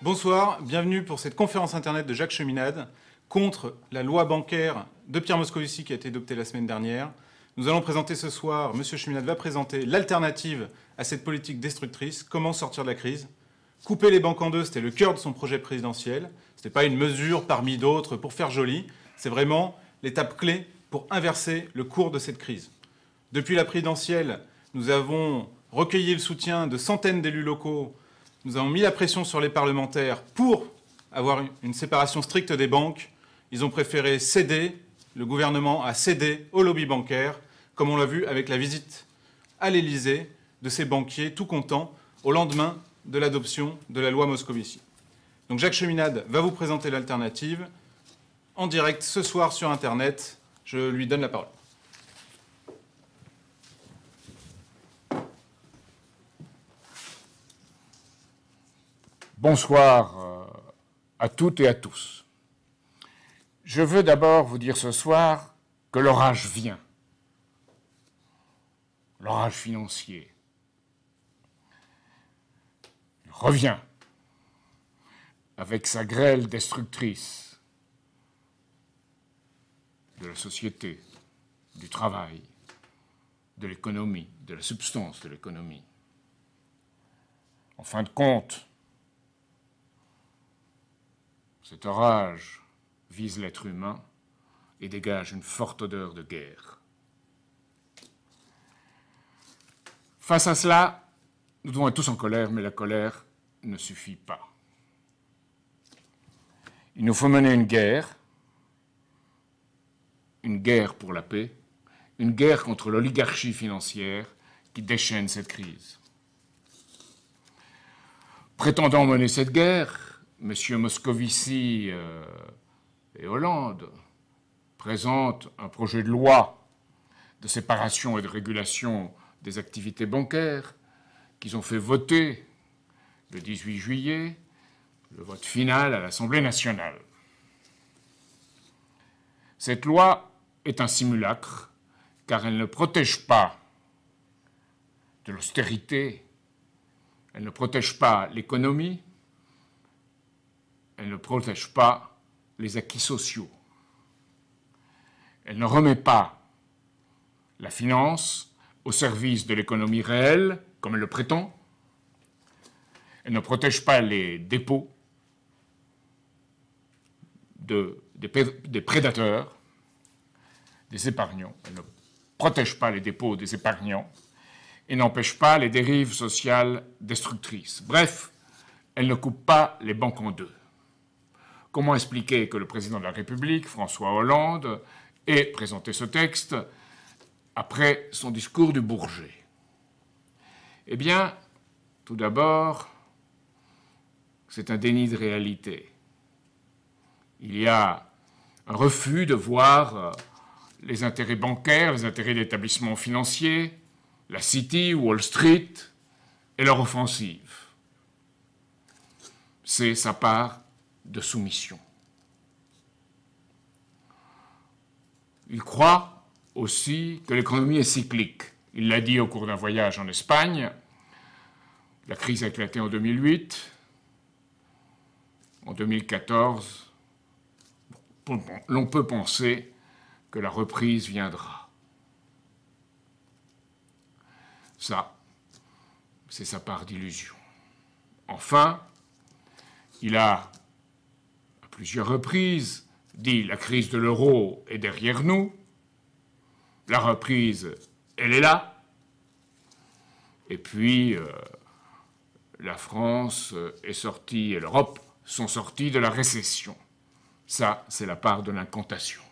Bonsoir, bienvenue pour cette conférence internet de Jacques Cheminade contre la loi bancaire de Pierre Moscovici qui a été adoptée la semaine dernière. Nous allons présenter ce soir, M. Cheminade va présenter l'alternative à cette politique destructrice, comment sortir de la crise. Couper les banques en deux, c'était le cœur de son projet présidentiel. Ce n'était pas une mesure parmi d'autres pour faire joli, c'est vraiment l'étape clé pour inverser le cours de cette crise. Depuis la présidentielle, nous avons recueilli le soutien de centaines d'élus locaux. Nous avons mis la pression sur les parlementaires pour avoir une séparation stricte des banques. Ils ont préféré céder, le gouvernement a cédé au lobby bancaire, comme on l'a vu avec la visite à l'Élysée de ces banquiers tout contents au lendemain de l'adoption de la loi Moscovici. Donc Jacques Cheminade va vous présenter l'alternative en direct ce soir sur Internet. Je lui donne la parole. Bonsoir à toutes et à tous. Je veux d'abord vous dire ce soir que l'orage vient. L'orage financier. Il revient avec sa grêle destructrice de la société, du travail, de l'économie, de la substance de l'économie. En fin de compte, cet orage vise l'être humain et dégage une forte odeur de guerre. Face à cela, nous devons être tous en colère, mais la colère ne suffit pas. Il nous faut mener une guerre pour la paix, une guerre contre l'oligarchie financière qui déchaîne cette crise. Prétendant mener cette guerre, M. Moscovici et Hollande présentent un projet de loi de séparation et de régulation des activités bancaires qu'ils ont fait voter le 18 juillet, le vote final à l'Assemblée nationale. Cette loi est un simulacre car elle ne protège pas de l'austérité, elle ne protège pas l'économie, elle ne protège pas les acquis sociaux. Elle ne remet pas la finance au service de l'économie réelle, comme elle le prétend. Elle ne protège pas les dépôts des prédateurs, des épargnants. Elle ne protège pas les dépôts des épargnants et n'empêche pas les dérives sociales destructrices. Bref, elle ne coupe pas les banques en deux. Comment expliquer que le président de la République, François Hollande, ait présenté ce texte après son discours du Bourget? Eh bien, tout d'abord, c'est un déni de réalité. Il y a un refus de voir les intérêts bancaires, les intérêts d'établissements financiers, la City, Wall Street et leur offensive. C'est sa part de soumission. Il croit aussi que l'économie est cyclique. Il l'a dit au cours d'un voyage en Espagne. La crise a éclaté en 2008. En 2014, l'on peut penser que la reprise viendra. Ça, c'est sa part d'illusion. Enfin, il a à plusieurs reprises dit la crise de l'euro est derrière nous, la reprise, elle est là, et puis la France est sortie et l'Europe sont sortis de la récession. Ça, c'est la part de l'incantation.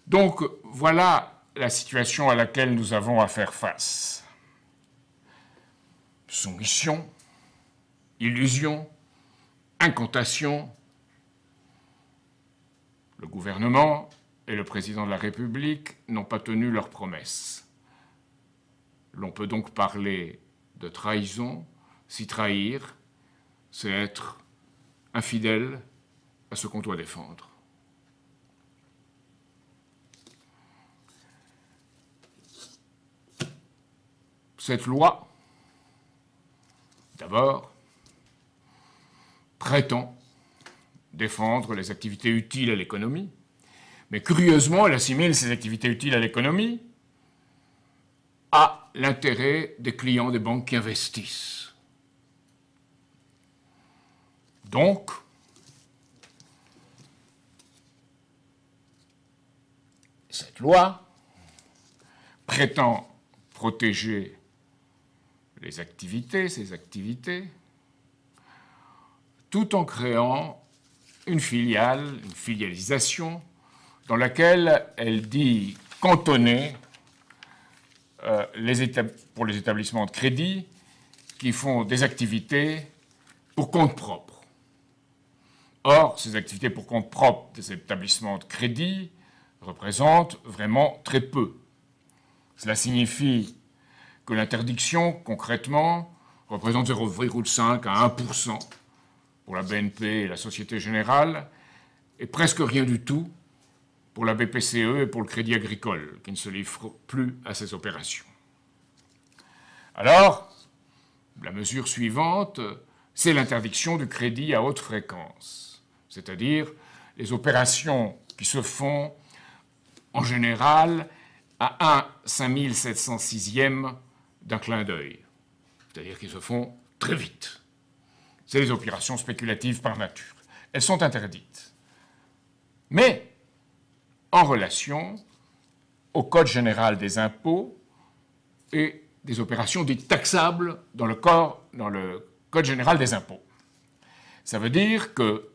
Donc, voilà la situation à laquelle nous avons à faire face. Soumission, illusion, incantation. Le gouvernement et le président de la République n'ont pas tenu leurs promesses. L'on peut donc parler de trahison, si trahir, c'est être infidèle à ce qu'on doit défendre. Cette loi, d'abord, prétend défendre les activités utiles à l'économie, mais curieusement, elle assimile ces activités utiles à l'économie à l'intérêt des clients des banques qui investissent. Donc, cette loi prétend protéger ces activités, tout en créant une filialisation, dans laquelle elle dit cantonner pour les établissements de crédit qui font des activités pour compte propre. Or, ces activités pour compte propre des établissements de crédit représentent vraiment très peu. Cela signifie que l'interdiction, concrètement, représente 0,5 à 1% pour la BNP et la Société Générale, et presque rien du tout pour la BPCE et pour le Crédit Agricole, qui ne se livrent plus à ces opérations. Alors, la mesure suivante, c'est l'interdiction du crédit à haute fréquence, c'est-à-dire les opérations qui se font en général à 1/5706e d'un clin d'œil, c'est-à-dire qu'ils se font très vite. C'est les opérations spéculatives par nature. Elles sont interdites, mais en relation au Code général des impôts et des opérations dites taxables dans le Code général des impôts. Ça veut dire que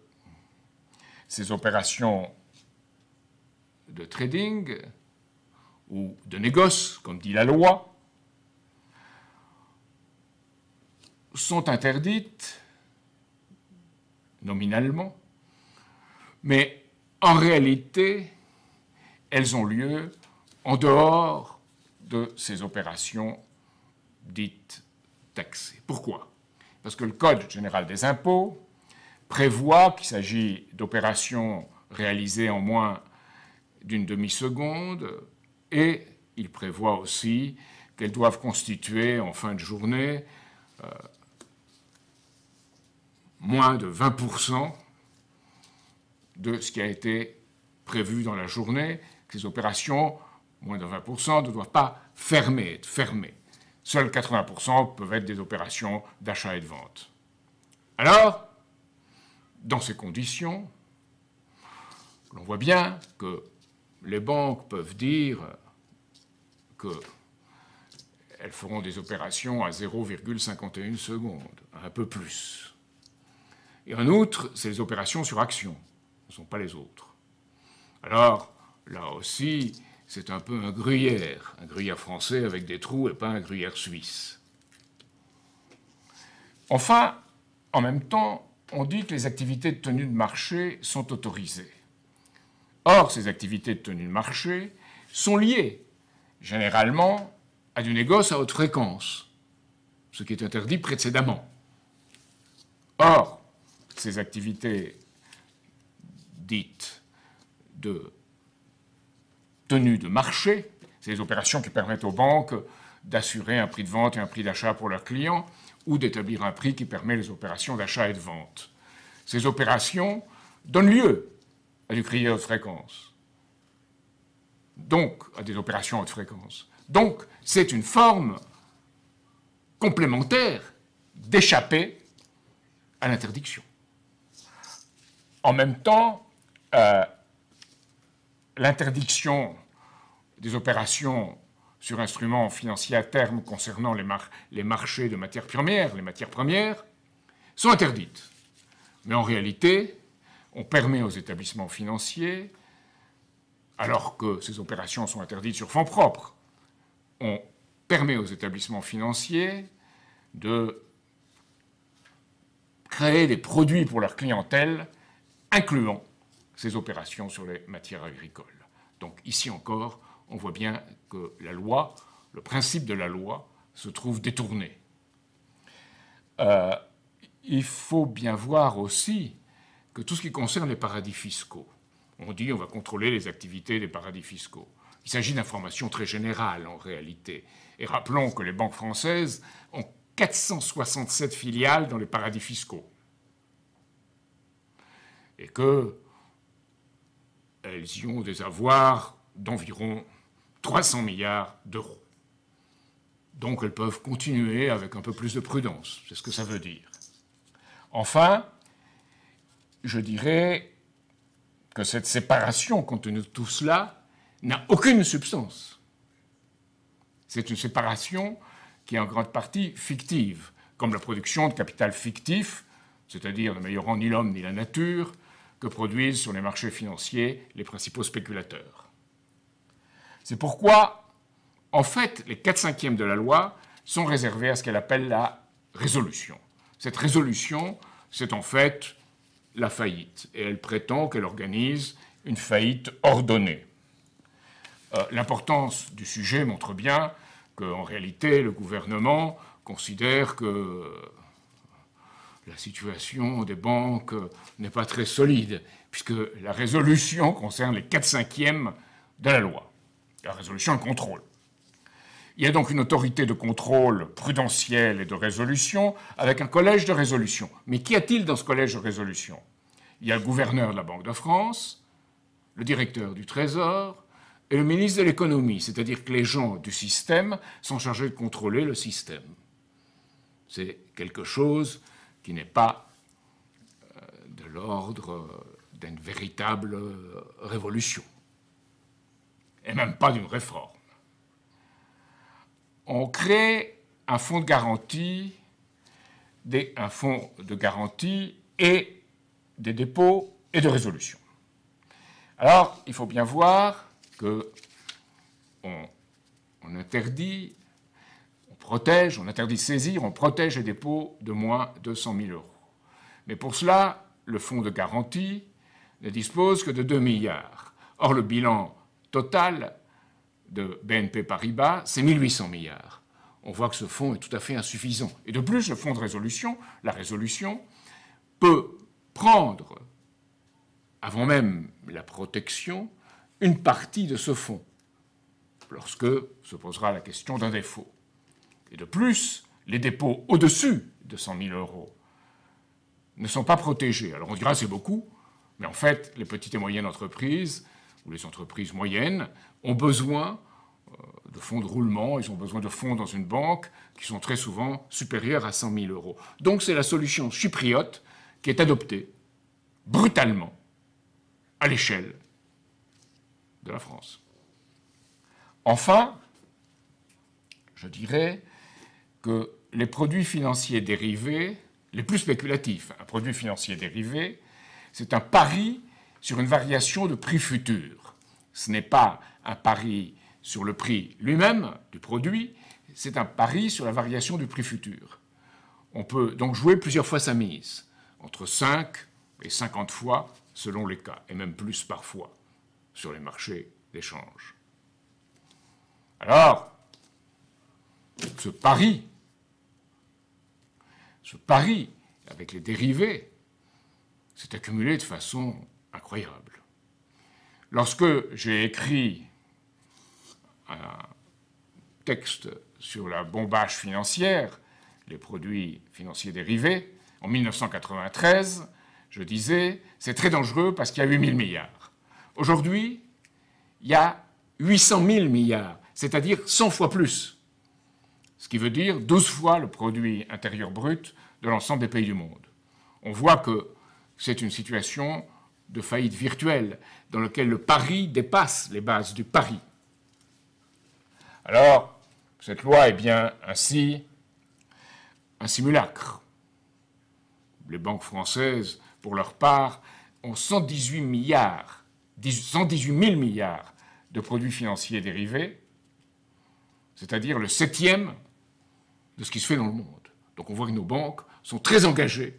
ces opérations de trading ou de négoce, comme dit la loi, sont interdites nominalement, mais en réalité, elles ont lieu en dehors de ces opérations dites taxées. Pourquoi? Parce que le Code général des impôts prévoit qu'il s'agit d'opérations réalisées en moins d'une demi-seconde et il prévoit aussi qu'elles doivent constituer en fin de journée moins de 20% de ce qui a été prévu dans la journée. Ces opérations, moins de 20%, ne doivent pas être fermées. Seuls 80% peuvent être des opérations d'achat et de vente. Alors, dans ces conditions, l'on voit bien que les banques peuvent dire qu'elles feront des opérations à 0,51 secondes, un peu plus. Et en outre, c'est les opérations sur action, ce ne sont pas les autres. Alors, là aussi, c'est un peu un gruyère français avec des trous et pas un gruyère suisse. Enfin, en même temps, on dit que les activités de tenue de marché sont autorisées. Or, ces activités de tenue de marché sont liées, généralement, à du négoce à haute fréquence, ce qui est interdit précédemment. Or, ces activités dites de tenue de marché, c'est les opérations qui permettent aux banques d'assurer un prix de vente et un prix d'achat pour leurs clients, ou d'établir un prix qui permet les opérations d'achat et de vente. Ces opérations donnent lieu à du crédit à haute fréquence, donc à des opérations à haute fréquence. Donc, c'est une forme complémentaire d'échapper à l'interdiction. En même temps, l'interdiction des opérations sur instruments financiers à terme concernant les marchés de matières premières, les matières premières, sont interdites. Mais en réalité, on permet aux établissements financiers, alors que ces opérations sont interdites sur fonds propres, on permet aux établissements financiers de créer des produits pour leur clientèle, incluant ces opérations sur les matières agricoles. Donc ici encore, on voit bien que la loi, le principe de la loi, se trouve détourné. Il faut bien voir aussi que tout ce qui concerne les paradis fiscaux, on dit on va contrôler les activités des paradis fiscaux. Il s'agit d'informations très générales en réalité. Et rappelons que les banques françaises ont 467 filiales dans les paradis fiscaux. et qu'elles y ont des avoirs d'environ 300 milliards d'euros. Donc elles peuvent continuer avec un peu plus de prudence, c'est ce que ça veut dire. Enfin, je dirais que cette séparation, compte tenu de tout cela, n'a aucune substance. C'est une séparation qui est en grande partie fictive, comme la production de capital fictif, c'est-à-dire ne meilleurant ni l'homme ni la nature, que produisent sur les marchés financiers les principaux spéculateurs. C'est pourquoi, en fait, les 4/5 de la loi sont réservés à ce qu'elle appelle la résolution. Cette résolution, c'est en fait la faillite, et elle prétend qu'elle organise une faillite ordonnée. L'importance du sujet montre bien qu'en réalité, le gouvernement considère que la situation des banques n'est pas très solide, puisque la résolution concerne les 4/5 de la loi. La résolution, le contrôle. Il y a donc une autorité de contrôle prudentiel et de résolution avec un collège de résolution. Mais qu'y a-t-il dans ce collège de résolution? Il y a le gouverneur de la Banque de France, le directeur du Trésor et le ministre de l'économie, c'est-à-dire que les gens du système sont chargés de contrôler le système. C'est quelque chose qui n'est pas de l'ordre d'une véritable révolution, et même pas d'une réforme. On crée un fonds de garantie, et des dépôts et de résolution. Alors, il faut bien voir qu'on interdit, on protège, on interdit de saisir, on protège les dépôts de moins de 100 000 euros. Mais pour cela, le fonds de garantie ne dispose que de 2 milliards. Or, le bilan total de BNP Paribas, c'est 1800 milliards. On voit que ce fonds est tout à fait insuffisant. Et de plus, le fonds de résolution, la résolution, peut prendre, avant même la protection, une partie de ce fonds, lorsque se posera la question d'un défaut. Et de plus, les dépôts au-dessus de 100 000 euros ne sont pas protégés. Alors on dira c'est beaucoup, mais en fait, les petites et moyennes entreprises, ou les entreprises moyennes, ont besoin de fonds de roulement, ils ont besoin de fonds dans une banque qui sont très souvent supérieurs à 100 000 euros. Donc c'est la solution chypriote qui est adoptée brutalement à l'échelle de la France. Enfin, je dirais que les produits financiers dérivés, les plus spéculatifs, un produit financier dérivé, c'est un pari sur une variation de prix futur. Ce n'est pas un pari sur le prix lui-même du produit, c'est un pari sur la variation du prix futur. On peut donc jouer plusieurs fois sa mise, entre 5 et 50 fois selon les cas, et même plus parfois, sur les marchés d'échange. Alors, ce pari avec les dérivés s'est accumulé de façon incroyable. Lorsque j'ai écrit un texte sur la bombage financière, les produits financiers dérivés, en 1993, je disais « c'est très dangereux parce qu'il y a 8 000 milliards ». Aujourd'hui, il y a 800 000 milliards, c'est-à-dire 100 fois plus, ce qui veut dire 12 fois le produit intérieur brut de l'ensemble des pays du monde. On voit que c'est une situation de faillite virtuelle dans laquelle le pari dépasse les bases du pari. Alors, cette loi est bien ainsi un simulacre. Les banques françaises, pour leur part, ont 118 000 milliards de produits financiers dérivés, c'est-à-dire le 7e de ce qui se fait dans le monde. Donc on voit que nos banques sont très engagées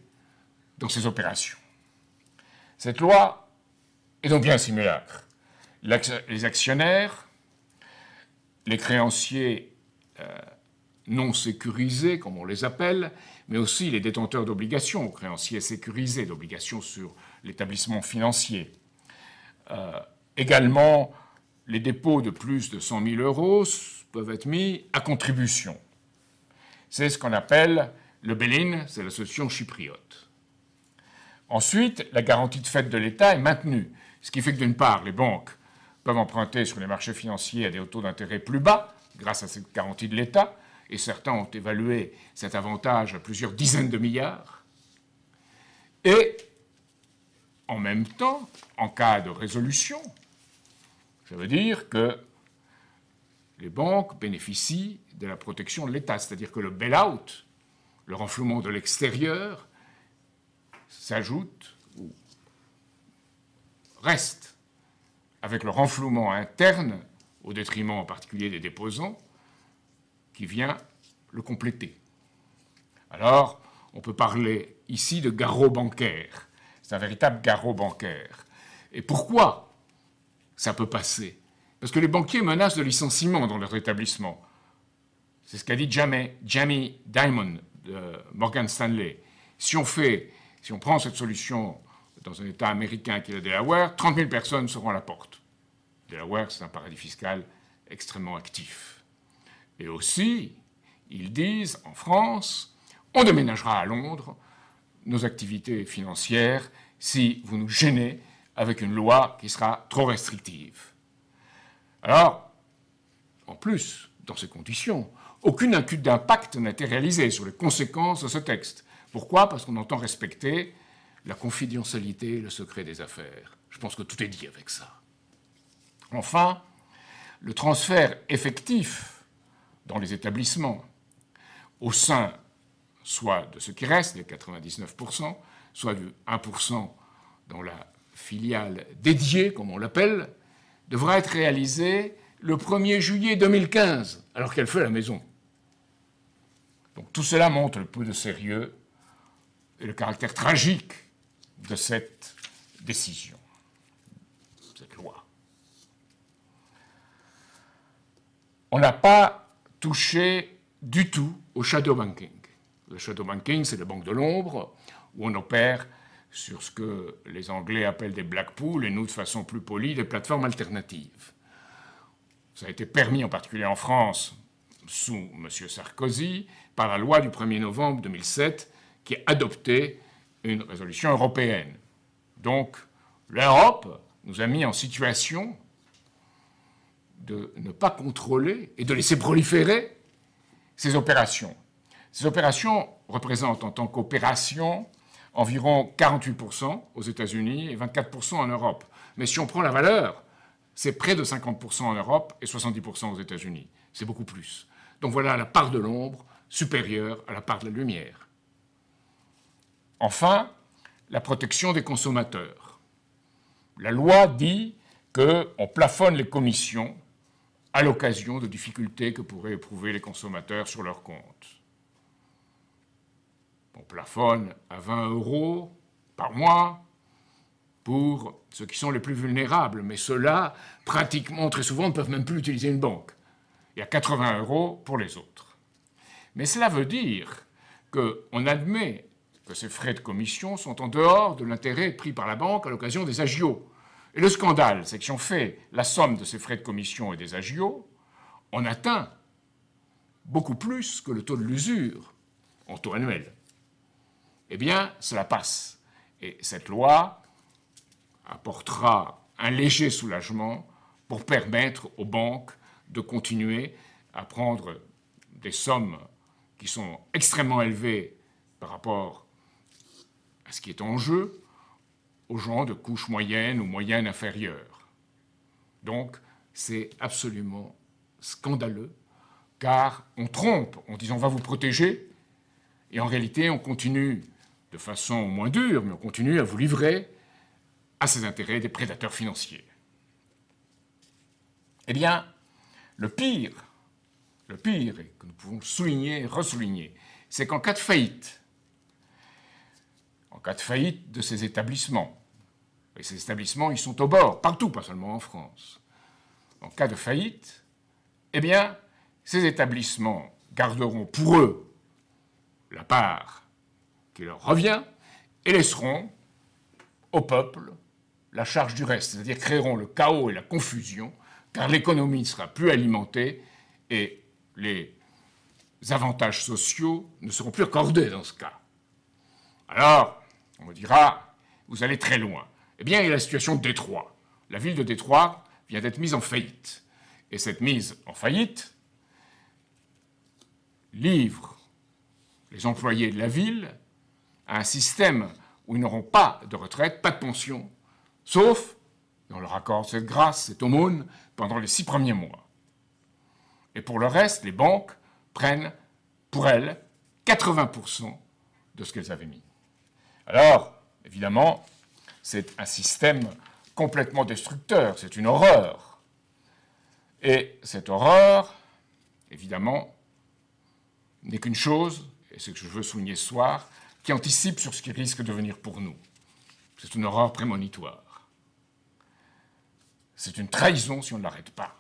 dans ces opérations. Cette loi est donc bien un simulacre. Les actionnaires, les créanciers non sécurisés, comme on les appelle, mais aussi les détenteurs d'obligations, créanciers sécurisés, d'obligations sur l'établissement financier. Également, les dépôts de plus de 100 000 euros peuvent être mis à contribution. C'est ce qu'on appelle le bail-in, c'est la solution chypriote. Ensuite, la garantie de fait de l'État est maintenue, ce qui fait que d'une part, les banques peuvent emprunter sur les marchés financiers à des taux d'intérêt plus bas grâce à cette garantie de l'État, et certains ont évalué cet avantage à plusieurs dizaines de milliards. Et en même temps, en cas de résolution, ça veut dire que les banques bénéficient de la protection de l'État, c'est-à-dire que le bail-out, le renflouement de l'extérieur, s'ajoute ou reste avec le renflouement interne, au détriment en particulier des déposants, qui vient le compléter. Alors, on peut parler ici de garrot bancaire. C'est un véritable garrot bancaire. Et pourquoi ça peut passer? Parce que les banquiers menacent de licenciement dans leur établissement. C'est ce qu'a dit Jamie Dimon de Morgan Stanley. Si on prend cette solution dans un État américain qui est le Delaware, 30 000 personnes seront à la porte. Delaware, c'est un paradis fiscal extrêmement actif. Et aussi, ils disent, en France, on déménagera à Londres nos activités financières si vous nous gênez avec une loi qui sera trop restrictive. Alors, en plus, dans ces conditions, aucune étude d'impact n'a été réalisée sur les conséquences de ce texte. Pourquoi? Parce qu'on entend respecter la confidentialité et le secret des affaires. Je pense que tout est dit avec ça. Enfin, le transfert effectif dans les établissements, au sein soit de ce qui reste, les 99%, soit du 1% dans la filiale dédiée, comme on l'appelle, devra être réalisé le 1er juillet 2015, alors qu'elle fait la maison. Donc tout cela montre le peu de sérieux et le caractère tragique de cette décision, cette loi. On n'a pas touché du tout au shadow banking. Le shadow banking, c'est les banques de l'ombre, où on opère sur ce que les Anglais appellent des black pools, et nous, de façon plus polie, des plateformes alternatives. Ça a été permis, en particulier en France, sous M. Sarkozy, par la loi du 1er novembre 2007, qui a adopté une résolution européenne. Donc, l'Europe nous a mis en situation de ne pas contrôler et de laisser proliférer ces opérations. Ces opérations représentent en tant qu'opération environ 48% aux États-Unis et 24% en Europe. Mais si on prend la valeur, c'est près de 50% en Europe et 70% aux États-Unis. C'est beaucoup plus. Donc voilà la part de l'ombre supérieure à la part de la lumière. Enfin, la protection des consommateurs. La loi dit qu'on plafonne les commissions à l'occasion de difficultés que pourraient éprouver les consommateurs sur leur compte. On plafonne à 20 € par mois pour ceux qui sont les plus vulnérables, mais ceux-là, pratiquement, très souvent, ne peuvent même plus utiliser une banque. Il y a 80 € pour les autres. Mais cela veut dire qu'on admet que ces frais de commission sont en dehors de l'intérêt pris par la banque à l'occasion des agios. Et le scandale, c'est que si on fait la somme de ces frais de commission et des agios, on atteint beaucoup plus que le taux de l'usure en taux annuel. Eh bien, cela passe. Et cette loi apportera un léger soulagement pour permettre aux banques de continuer à prendre des sommes qui sont extrêmement élevées par rapport à ce qui est en jeu aux gens de couche moyenne ou moyenne inférieure. Donc, c'est absolument scandaleux, car on trompe en disant « on va vous protéger », et en réalité, on continue de façon moins dure, mais on continue à vous livrer à ces intérêts des prédateurs financiers. Eh bien, le pire, et que nous pouvons souligner et ressouligner, c'est qu'en cas de faillite de ces établissements, et ces établissements, ils sont au bord, partout, pas seulement en France, en cas de faillite, eh bien, ces établissements garderont pour eux la part qui leur revient et laisseront au peuple la charge du reste, c'est-à-dire créeront le chaos et la confusion, car l'économie ne sera plus alimentée et les avantages sociaux ne seront plus accordés dans ce cas. Alors, on me dira, vous allez très loin. Eh bien, il y a la situation de Détroit. La ville de Détroit vient d'être mise en faillite. Et cette mise en faillite livre les employés de la ville à un système où ils n'auront pas de retraite, pas de pension, sauf, et on leur accorde cette grâce, cette aumône, pendant les 6 premiers mois. Et pour le reste, les banques prennent, pour elles, 80% de ce qu'elles avaient mis. Alors, évidemment, c'est un système complètement destructeur, c'est une horreur. Et cette horreur, évidemment, n'est qu'une chose, et c'est ce que je veux souligner ce soir, qui anticipe sur ce qui risque de venir pour nous. C'est une horreur prémonitoire. C'est une trahison si on ne l'arrête pas.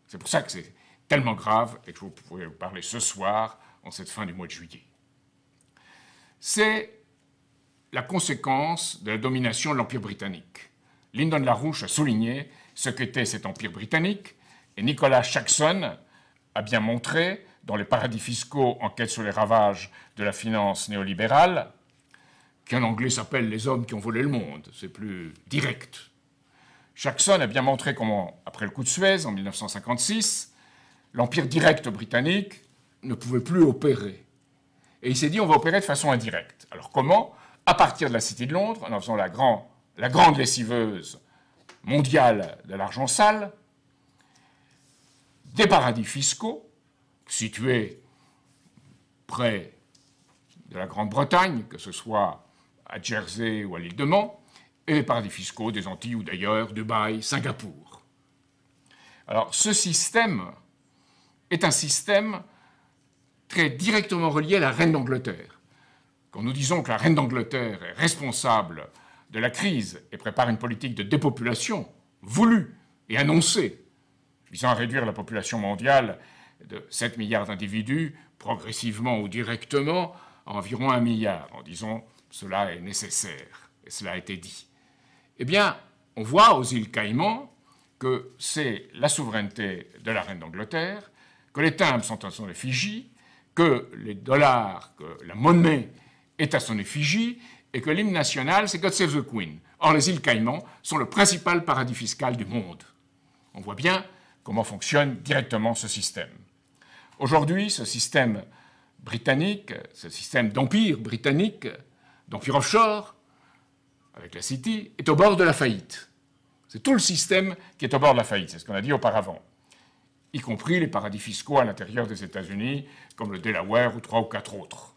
C'est pour ça que c'est tellement grave et que je pourrais vous parler ce soir, en cette fin du mois de juillet. C'est la conséquence de la domination de l'Empire britannique. Lyndon LaRouche a souligné ce qu'était cet Empire britannique, et Nicholas Shaxson a bien montré, dans les paradis fiscaux, enquête sur les ravages de la finance néolibérale, qui en anglais s'appelle les hommes qui ont volé le monde, c'est plus direct. Shaxson a bien montré comment, après le coup de Suez, en 1956, l'Empire direct britannique ne pouvait plus opérer. Et il s'est dit, on va opérer de façon indirecte. Alors comment? À partir de la City de Londres, en faisant la grande lessiveuse mondiale de l'argent sale, des paradis fiscaux, situés près de la Grande-Bretagne, que ce soit à Jersey ou à l'île de Man, et les paradis fiscaux des Antilles ou d'ailleurs, Dubaï, Singapour. Alors ce système est un système très directement relié à la reine d'Angleterre. Quand nous disons que la reine d'Angleterre est responsable de la crise et prépare une politique de dépopulation voulue et annoncée, visant à réduire la population mondiale de 7 milliards d'individus, progressivement ou directement, à environ 1 milliard, en disant cela est nécessaire, et cela a été dit. Eh bien, on voit aux îles Caïmans que c'est la souveraineté de la reine d'Angleterre, que les timbres sont à son effigie, que les dollars, que la monnaie est à son effigie, et que l'hymne national, c'est God Save the Queen. Or, les îles Caïmans sont le principal paradis fiscal du monde. On voit bien comment fonctionne directement ce système. Aujourd'hui, ce système britannique, ce système d'empire britannique, d'empire offshore, avec la City, est au bord de la faillite. C'est tout le système qui est au bord de la faillite, c'est ce qu'on a dit auparavant, y compris les paradis fiscaux à l'intérieur des États-Unis, comme le Delaware ou 3 ou 4 autres.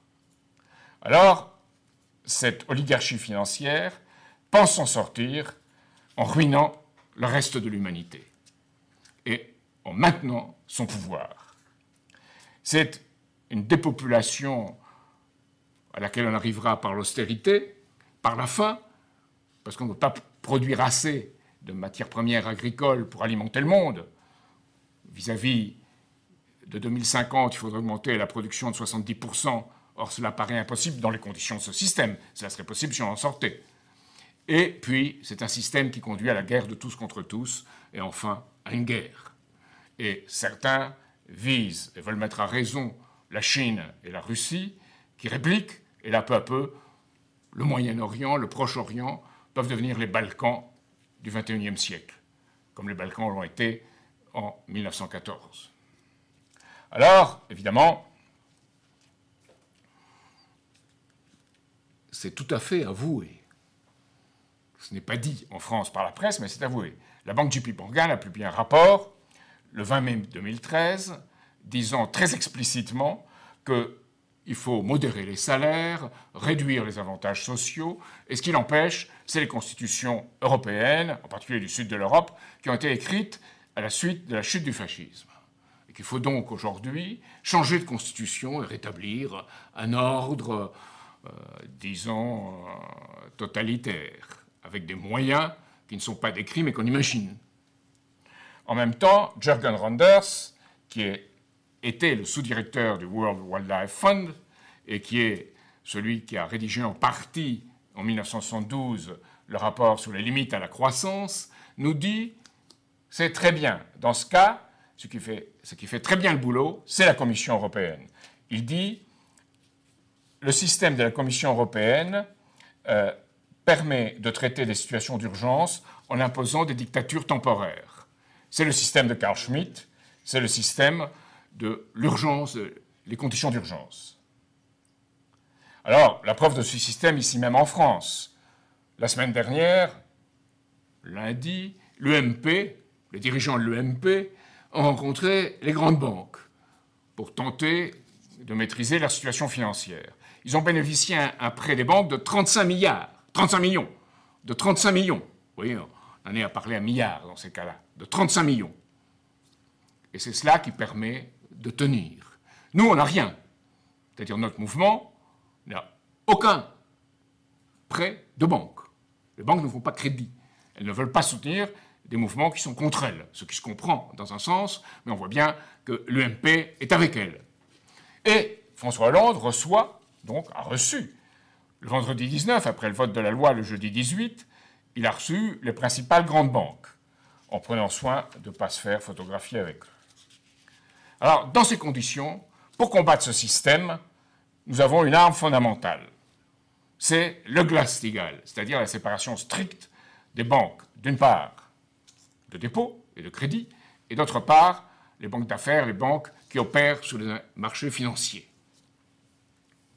Alors, cette oligarchie financière pense s'en sortir en ruinant le reste de l'humanité et en maintenant son pouvoir. C'est une dépopulation à laquelle on arrivera par l'austérité, par la faim, parce qu'on ne peut pas produire assez de matières premières agricoles pour alimenter le monde. Vis-à-vis de 2050, il faudrait augmenter la production de 70%. Or, cela paraît impossible dans les conditions de ce système. Cela serait possible si on en sortait. Et puis, c'est un système qui conduit à la guerre de tous contre tous, et enfin, à une guerre. Et certains visent et veulent mettre à raison la Chine et la Russie, qui répliquent, et là, peu à peu, le Moyen-Orient, le Proche-Orient, peuvent devenir les Balkans du XXIe siècle, comme les Balkans l'ont été en 1914. Alors, évidemment, c'est tout à fait avoué. Ce n'est pas dit en France par la presse, mais c'est avoué. La banque JP Morgan a publié un rapport, le 20 mai 2013, disant très explicitement qu'il faut modérer les salaires, réduire les avantages sociaux, et ce qui l'empêche, c'est les constitutions européennes, en particulier du sud de l'Europe, qui ont été écrites à la suite de la chute du fascisme. Et qu'il faut donc aujourd'hui changer de constitution et rétablir un ordre, disons, totalitaire, avec des moyens qui ne sont pas décrits mais qu'on imagine. En même temps, Jürgen Randers, qui était le sous-directeur du World Wildlife Fund et qui est celui qui a rédigé en partie, en 1972, le rapport sur les limites à la croissance, nous dit « c'est très bien. Dans ce cas, ce qui fait très bien le boulot, c'est la Commission européenne. » Il dit « le système de la Commission européenne permet de traiter des situations d'urgence en imposant des dictatures temporaires. C'est le système de Carl Schmitt, c'est le système de l'urgence, les conditions d'urgence. Alors, la preuve de ce système ici même en France. La semaine dernière, lundi, l'UMP, les dirigeants de l'UMP ont rencontré les grandes banques pour tenter de maîtriser leur situation financière. Ils ont bénéficié un prêt des banques de 35 millions. De 35 millions. Vous voyez, on en est à parler à milliards dans ces cas-là. De 35 millions. Et c'est cela qui permet de tenir. Nous, on n'a rien. C'est-à-dire notre mouvement n'a aucun prêt de banque. Les banques ne font pas crédit. Elles ne veulent pas soutenir des mouvements qui sont contre elles, ce qui se comprend dans un sens, mais on voit bien que l'UMP est avec elles. Et François Hollande a reçu, le vendredi 19, après le vote de la loi le jeudi 18, il a reçu les principales grandes banques, en prenant soin de ne pas se faire photographier avec eux. Alors, dans ces conditions, pour combattre ce système, nous avons une arme fondamentale. C'est le Glass-Steagall, c'est-à-dire la séparation stricte des banques, d'une part, de dépôt et de crédit, et d'autre part, les banques d'affaires, les banques qui opèrent sur les marchés financiers.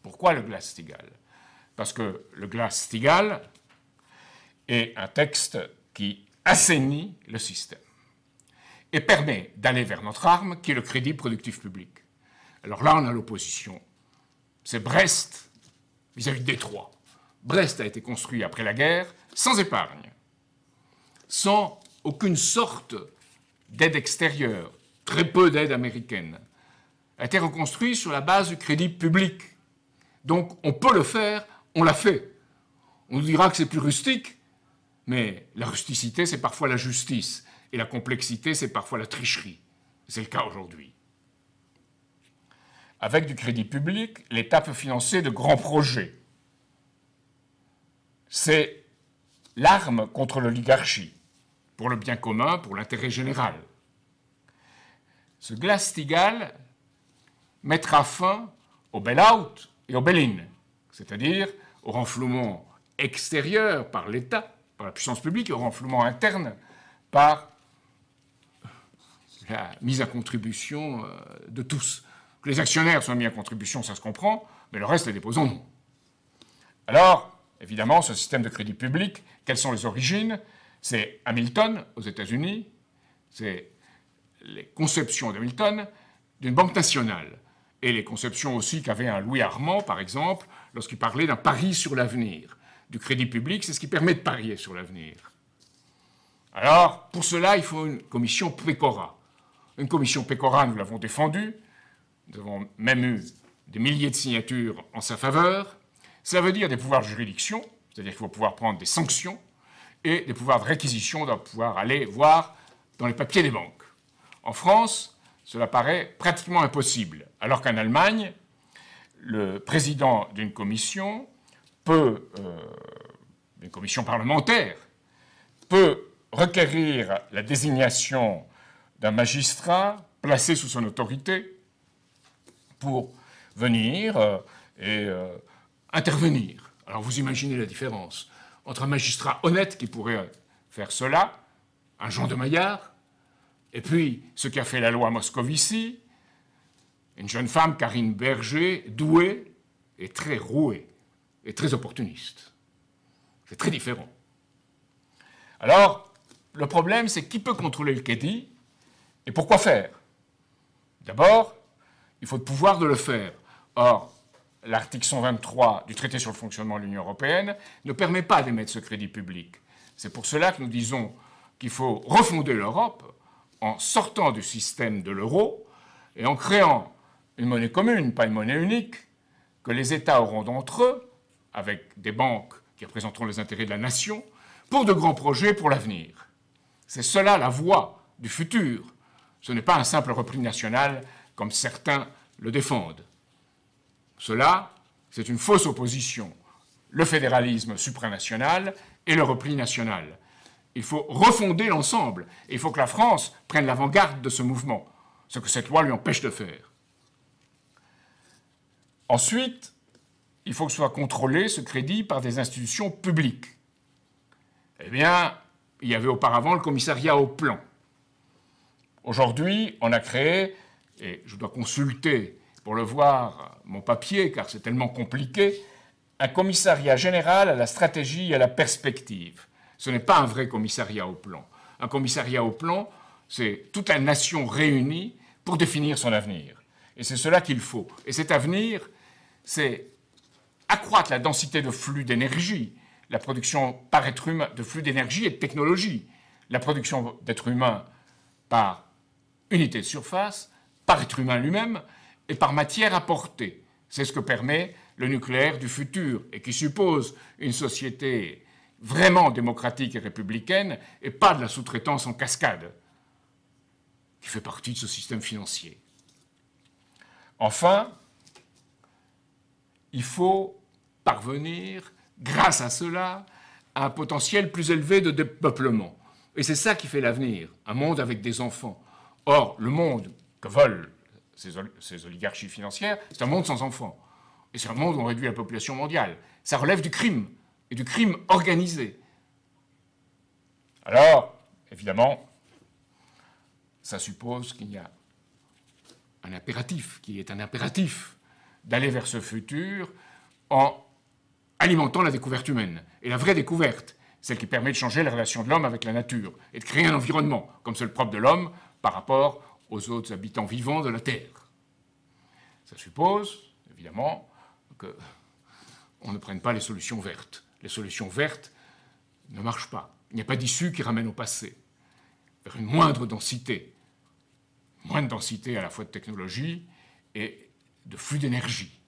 Pourquoi le Glass-Steagall? Parce que le Glass-Steagall est un texte qui assainit le système et permet d'aller vers notre arme, qui est le crédit productif public. Alors là, on a l'opposition. C'est Brest vis-à-vis de Détroit. Brest a été construit après la guerre sans épargne, sans aucune sorte d'aide extérieure, très peu d'aide américaine. A été reconstruit sur la base du crédit public. Donc on peut le faire, on l'a fait. On nous dira que c'est plus rustique, mais la rusticité, c'est parfois la justice, et la complexité, c'est parfois la tricherie. C'est le cas aujourd'hui. Avec du crédit public, l'État peut financer de grands projets. C'est l'arme contre l'oligarchie, pour le bien commun, pour l'intérêt général. Ce Glass-Steagall mettra fin au bail-out et au bail-in, c'est-à-dire au renflouement extérieur par l'État, par la puissance publique, et au renflouement interne par la mise à contribution de tous. Que les actionnaires soient mis à contribution, ça se comprend, mais le reste, les déposants, non. Alors, évidemment, ce système de crédit public, quelles sont les origines? C'est Hamilton, aux États-Unis, c'est les conceptions d'Hamilton d'une banque nationale, et les conceptions aussi qu'avait un Louis Armand, par exemple, lorsqu'il parlait d'un pari sur l'avenir. Du crédit public, c'est ce qui permet de parier sur l'avenir. Alors, pour cela, il faut une commission Pécora. Une commission Pécora, nous l'avons défendue, nous avons même eu des milliers de signatures en sa faveur. Cela veut dire des pouvoirs de juridiction, c'est-à-dire qu'il faut pouvoir prendre des sanctions, et des pouvoirs de réquisition, on doit pouvoir aller voir dans les papiers des banques. En France, cela paraît pratiquement impossible, alors qu'en Allemagne, le président d'une commission peut, une commission parlementaire, peut requérir la désignation d'un magistrat placé sous son autorité pour venir et intervenir. Alors vous imaginez la différence entre un magistrat honnête qui pourrait faire cela, un Jean de Maillard, et puis ce qui a fait la loi Moscovici, une jeune femme, Karine Berger, douée et très rouée et très opportuniste. C'est très différent. Alors, le problème, c'est qui peut contrôler le crédit et pourquoi faire? D'abord, il faut le pouvoir de le faire. Or, l'article 123 du traité sur le fonctionnement de l'Union européenne ne permet pas d'émettre ce crédit public. C'est pour cela que nous disons qu'il faut refonder l'Europe en sortant du système de l'euro et en créant une monnaie commune, pas une monnaie unique, que les États auront d'entre eux, avec des banques qui représenteront les intérêts de la nation, pour de grands projets pour l'avenir. C'est cela la voie du futur. Ce n'est pas un simple repli national comme certains le défendent. Cela, c'est une fausse opposition. Le fédéralisme supranational et le repli national. Il faut refonder l'ensemble. Et il faut que la France prenne l'avant-garde de ce mouvement, ce que cette loi lui empêche de faire. Ensuite, il faut que soit contrôlé ce crédit par des institutions publiques. Eh bien, il y avait auparavant le commissariat au plan. Aujourd'hui, on a créé, et je dois consulter pour le voir mon papier, car c'est tellement compliqué, un commissariat général à la stratégie et à la perspective. Ce n'est pas un vrai commissariat au plan. Un commissariat au plan, c'est toute la nation réunie pour définir son avenir. Et c'est cela qu'il faut. Et cet avenir, c'est accroître la densité de flux d'énergie, la production par être humain de flux d'énergie et de technologie, la production d'êtres humains par unité de surface, par être humain lui-même et par matière apportée. C'est ce que permet le nucléaire du futur et qui suppose une société vraiment démocratique et républicaine et pas de la sous-traitance en cascade qui fait partie de ce système financier. Enfin, il faut parvenir, grâce à cela, à un potentiel plus élevé de dépeuplement. Et c'est ça qui fait l'avenir, un monde avec des enfants. Or, le monde que veulent ces oligarchies financières, c'est un monde sans enfants. Et c'est un monde où on réduit la population mondiale. Ça relève du crime, et du crime organisé. Alors, évidemment, ça suppose qu'il y a un impératif, qui est un impératif d'aller vers ce futur en alimentant la découverte humaine. Et la vraie découverte, celle qui permet de changer la relation de l'homme avec la nature et de créer un environnement, comme c'est le propre de l'homme, par rapport aux autres habitants vivants de la Terre. Ça suppose, évidemment, qu'on ne prenne pas les solutions vertes. Les solutions vertes ne marchent pas. Il n'y a pas d'issue qui ramène au passé, vers une moindre densité à la fois de technologie et de flux d'énergie.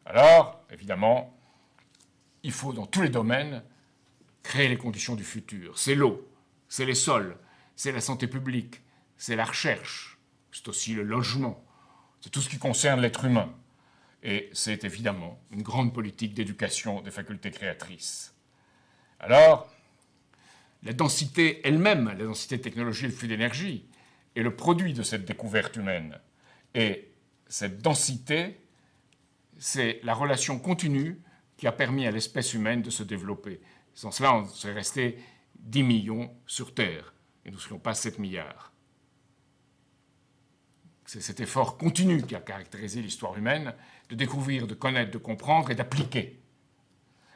Alors, évidemment, il faut dans tous les domaines créer les conditions du futur. C'est l'eau, c'est les sols, c'est la santé publique, c'est la recherche, c'est aussi le logement, c'est tout ce qui concerne l'être humain. Et c'est évidemment une grande politique d'éducation des facultés créatrices. Alors, la densité elle-même, la densité de technologie et de flux d'énergie, est le produit de cette découverte humaine. Et cette densité, c'est la relation continue qui a permis à l'espèce humaine de se développer. Sans cela, on serait resté 10 millions sur Terre, et nous ne serions pas 7 milliards. C'est cet effort continu qui a caractérisé l'histoire humaine, de découvrir, de connaître, de comprendre et d'appliquer.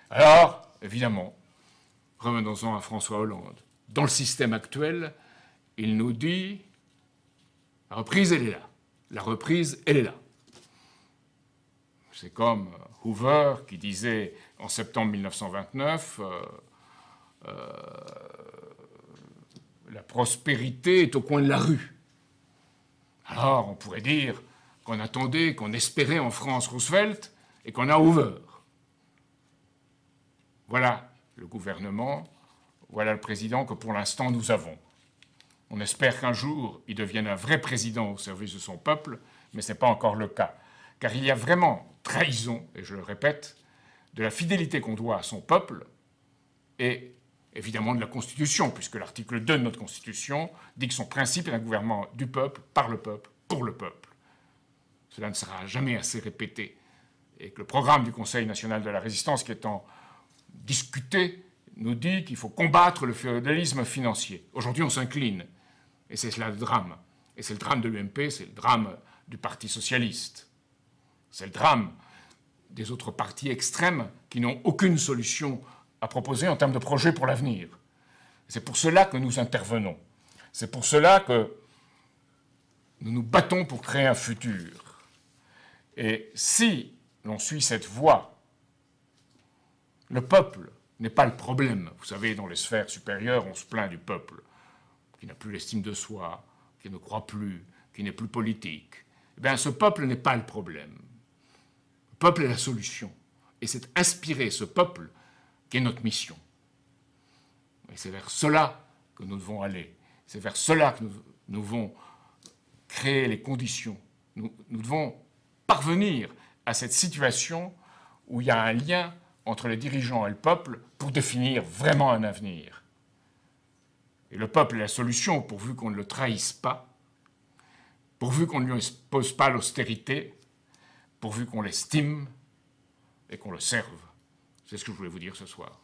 Alors, évidemment, revenons-en à François Hollande. Dans le système actuel, il nous dit « la reprise, elle est là. La reprise, elle est là. » C'est comme Hoover qui disait en septembre 1929 la prospérité est au coin de la rue. Alors, on pourrait dire qu'on attendait, qu'on espérait en France Roosevelt et qu'on a Hoover. Voilà le gouvernement, voilà le président que pour l'instant nous avons. On espère qu'un jour, il devienne un vrai président au service de son peuple, mais ce n'est pas encore le cas. Car il y a vraiment trahison, et je le répète, de la fidélité qu'on doit à son peuple et évidemment de la Constitution, puisque l'article 2 de notre Constitution dit que son principe est un gouvernement du peuple, par le peuple, pour le peuple. Cela ne sera jamais assez répété. Et que le programme du Conseil national de la résistance qui est en discuté nous dit qu'il faut combattre le féodalisme financier. Aujourd'hui, on s'incline. Et c'est cela le drame. Et c'est le drame de l'UMP, c'est le drame du Parti socialiste. C'est le drame des autres partis extrêmes qui n'ont aucune solution à proposer en termes de projet pour l'avenir. C'est pour cela que nous intervenons. C'est pour cela que nous nous battons pour créer un futur. Et si l'on suit cette voie, le peuple n'est pas le problème. Vous savez, dans les sphères supérieures, on se plaint du peuple, qui n'a plus l'estime de soi, qui ne croit plus, qui n'est plus politique. Eh bien, ce peuple n'est pas le problème. Le peuple est la solution. Et c'est inspirer ce peuple qui est notre mission. Et c'est vers cela que nous devons aller. C'est vers cela que nous devons créer les conditions. Nous devons parvenir à cette situation où il y a un lien entre les dirigeants et le peuple pour définir vraiment un avenir. Et le peuple est la solution pourvu qu'on ne le trahisse pas, pourvu qu'on ne lui impose pas l'austérité, pourvu qu'on l'estime et qu'on le serve. C'est ce que je voulais vous dire ce soir.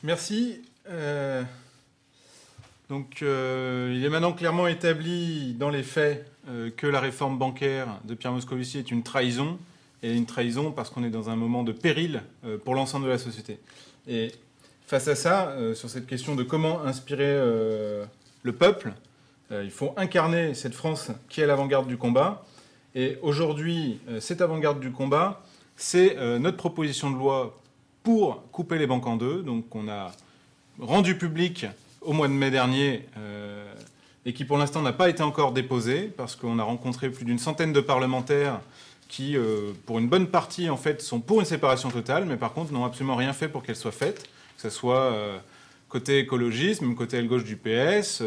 Merci. Il est maintenant clairement établi dans les faits que la réforme bancaire de Pierre Moscovici est une trahison. Et une trahison parce qu'on est dans un moment de péril pour l'ensemble de la société. Et face à ça, sur cette question de comment inspirer le peuple, il faut incarner cette France qui est à l'avant-garde du combat. Et aujourd'hui, cette avant-garde du combat, c'est notre proposition de loi pour couper les banques en deux. Donc on a rendu public au mois de mai dernier et qui pour l'instant n'a pas été encore déposée parce qu'on a rencontré plus d'une centaine de parlementaires qui, pour une bonne partie, en fait, sont pour une séparation totale, mais par contre n'ont absolument rien fait pour qu'elle soit faite, que ce soit côté écologiste, même côté aile gauche du PS,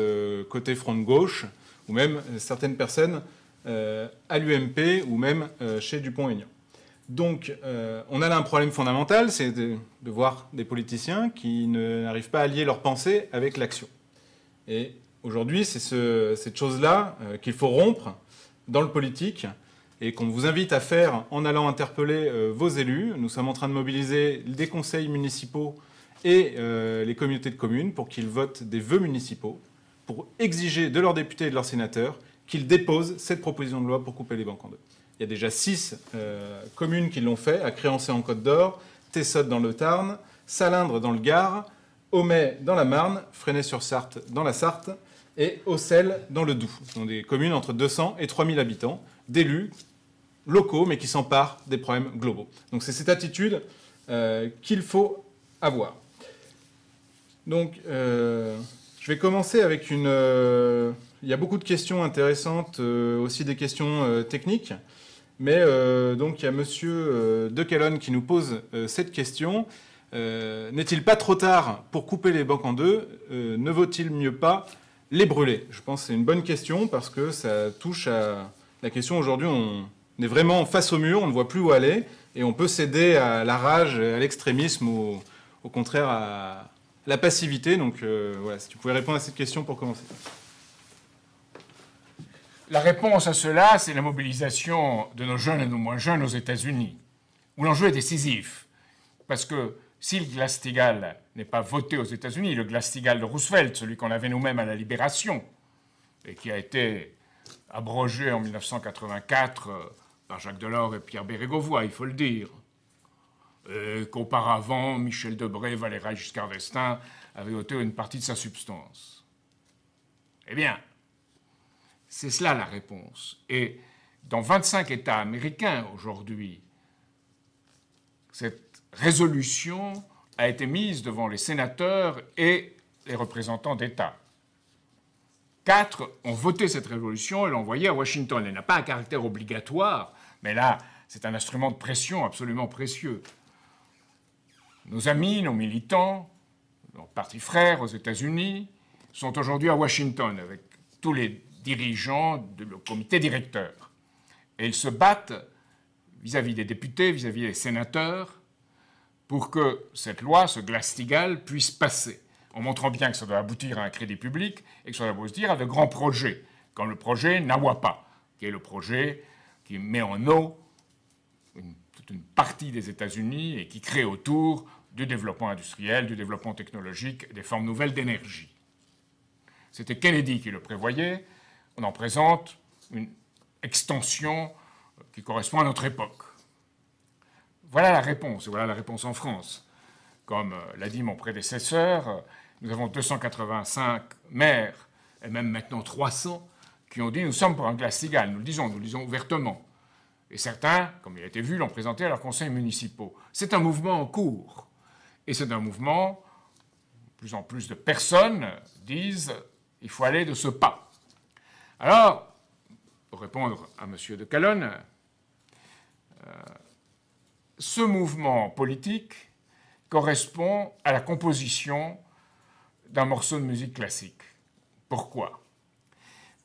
côté front de gauche, ou même certaines personnes à l'UMP, ou même chez Dupont-Aignan. Donc, on a là un problème fondamental, c'est de voir des politiciens qui n'arrivent pas à lier leur pensée avec l'action. Et aujourd'hui, c'est cette chose-là qu'il faut rompre dans le politique, et qu'on vous invite à faire en allant interpeller vos élus. Nous sommes en train de mobiliser des conseils municipaux et les communautés de communes pour qu'ils votent des vœux municipaux, pour exiger de leurs députés et de leurs sénateurs qu'ils déposent cette proposition de loi pour couper les banques en deux. Il y a déjà 6 communes qui l'ont fait, à Créancey en Côte d'Or, Tessot dans le Tarn, Salindre dans le Gard, Aumet dans la Marne, Fresnay-sur-Sarthe dans la Sarthe et Auxelles dans le Doubs. Ce sont des communes entre 200 et 3000 habitants, d'élus locaux, mais qui s'emparent des problèmes globaux. Donc c'est cette attitude qu'il faut avoir. Donc je vais commencer avec une... il y a beaucoup de questions intéressantes, aussi des questions techniques, mais donc il y a monsieur De Calonne qui nous pose cette question. N'est-il pas trop tard pour couper les banques en deux? Ne vaut-il mieux pas les brûler? Je pense que c'est une bonne question parce que ça touche à la question aujourd'hui. On est vraiment face au mur, on ne voit plus où aller, et on peut céder à la rage, à l'extrémisme, ou au contraire à la passivité. Donc voilà, si tu pouvais répondre à cette question pour commencer. La réponse à cela, c'est la mobilisation de nos jeunes et de nos moins jeunes aux États-Unis, où l'enjeu est décisif. Parce que si le Glass-Steagall n'est pas voté aux États-Unis, le Glass-Steagall de Roosevelt, celui qu'on avait nous-mêmes à la Libération, et qui a été abrogé en 1984 par Jacques Delors et Pierre Bérégovoy, il faut le dire, et qu'auparavant, Michel Debré, Valéry Giscard d'Estaing avaient ôté une partie de sa substance. Eh bien, c'est cela la réponse. Et dans 25 États américains aujourd'hui, cette résolution a été mise devant les sénateurs et les représentants d'État. 4 ont voté cette résolution et l'ont envoyée à Washington. Elle n'a pas un caractère obligatoire, mais là, c'est un instrument de pression absolument précieux. Nos amis, nos militants, nos partis frères aux États-Unis sont aujourd'hui à Washington avec tous les dirigeants du comité directeur. Et ils se battent vis-à-vis des députés, vis-à-vis des sénateurs, pour que cette loi, ce Glass-Steagall, puisse passer, en montrant bien que ça doit aboutir à un crédit public et que ça doit aboutir à de grands projets, comme le projet NAWAPA, qui est le projet qui met en eau toute une partie des États-Unis et qui crée autour du développement industriel, du développement technologique, des formes nouvelles d'énergie. C'était Kennedy qui le prévoyait. On en présente une extension qui correspond à notre époque. Voilà la réponse, et voilà la réponse en France. Comme l'a dit mon prédécesseur, nous avons 285 maires, et même maintenant 300, qui ont dit « nous sommes pour un Glass-Steagall ». Nous le disons ouvertement. Et certains, comme il a été vu, l'ont présenté à leurs conseils municipaux. C'est un mouvement en cours. Et c'est un mouvement, de plus en plus de personnes disent « il faut aller de ce pas ». Alors, pour répondre à M. De Calonne, ce mouvement politique correspond à la composition d'un morceau de musique classique. Pourquoi?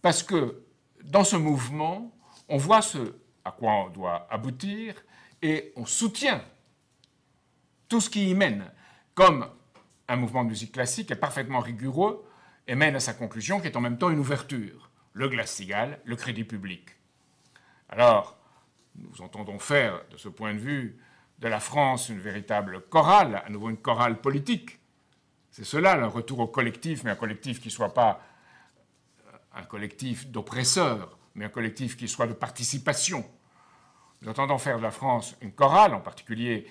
Parce que dans ce mouvement, on voit ce à quoi on doit aboutir et on soutient tout ce qui y mène, comme un mouvement de musique classique est parfaitement rigoureux et mène à sa conclusion qui est en même temps une ouverture. Le Glass-Steagall, le crédit public. Alors, nous entendons faire, de ce point de vue, de la France une véritable chorale, à nouveau une chorale politique, C'est cela, le retour au collectif, mais un collectif qui ne soit pas un collectif d'oppresseurs, mais un collectif qui soit de participation. Nous entendons faire de la France une chorale, en particulier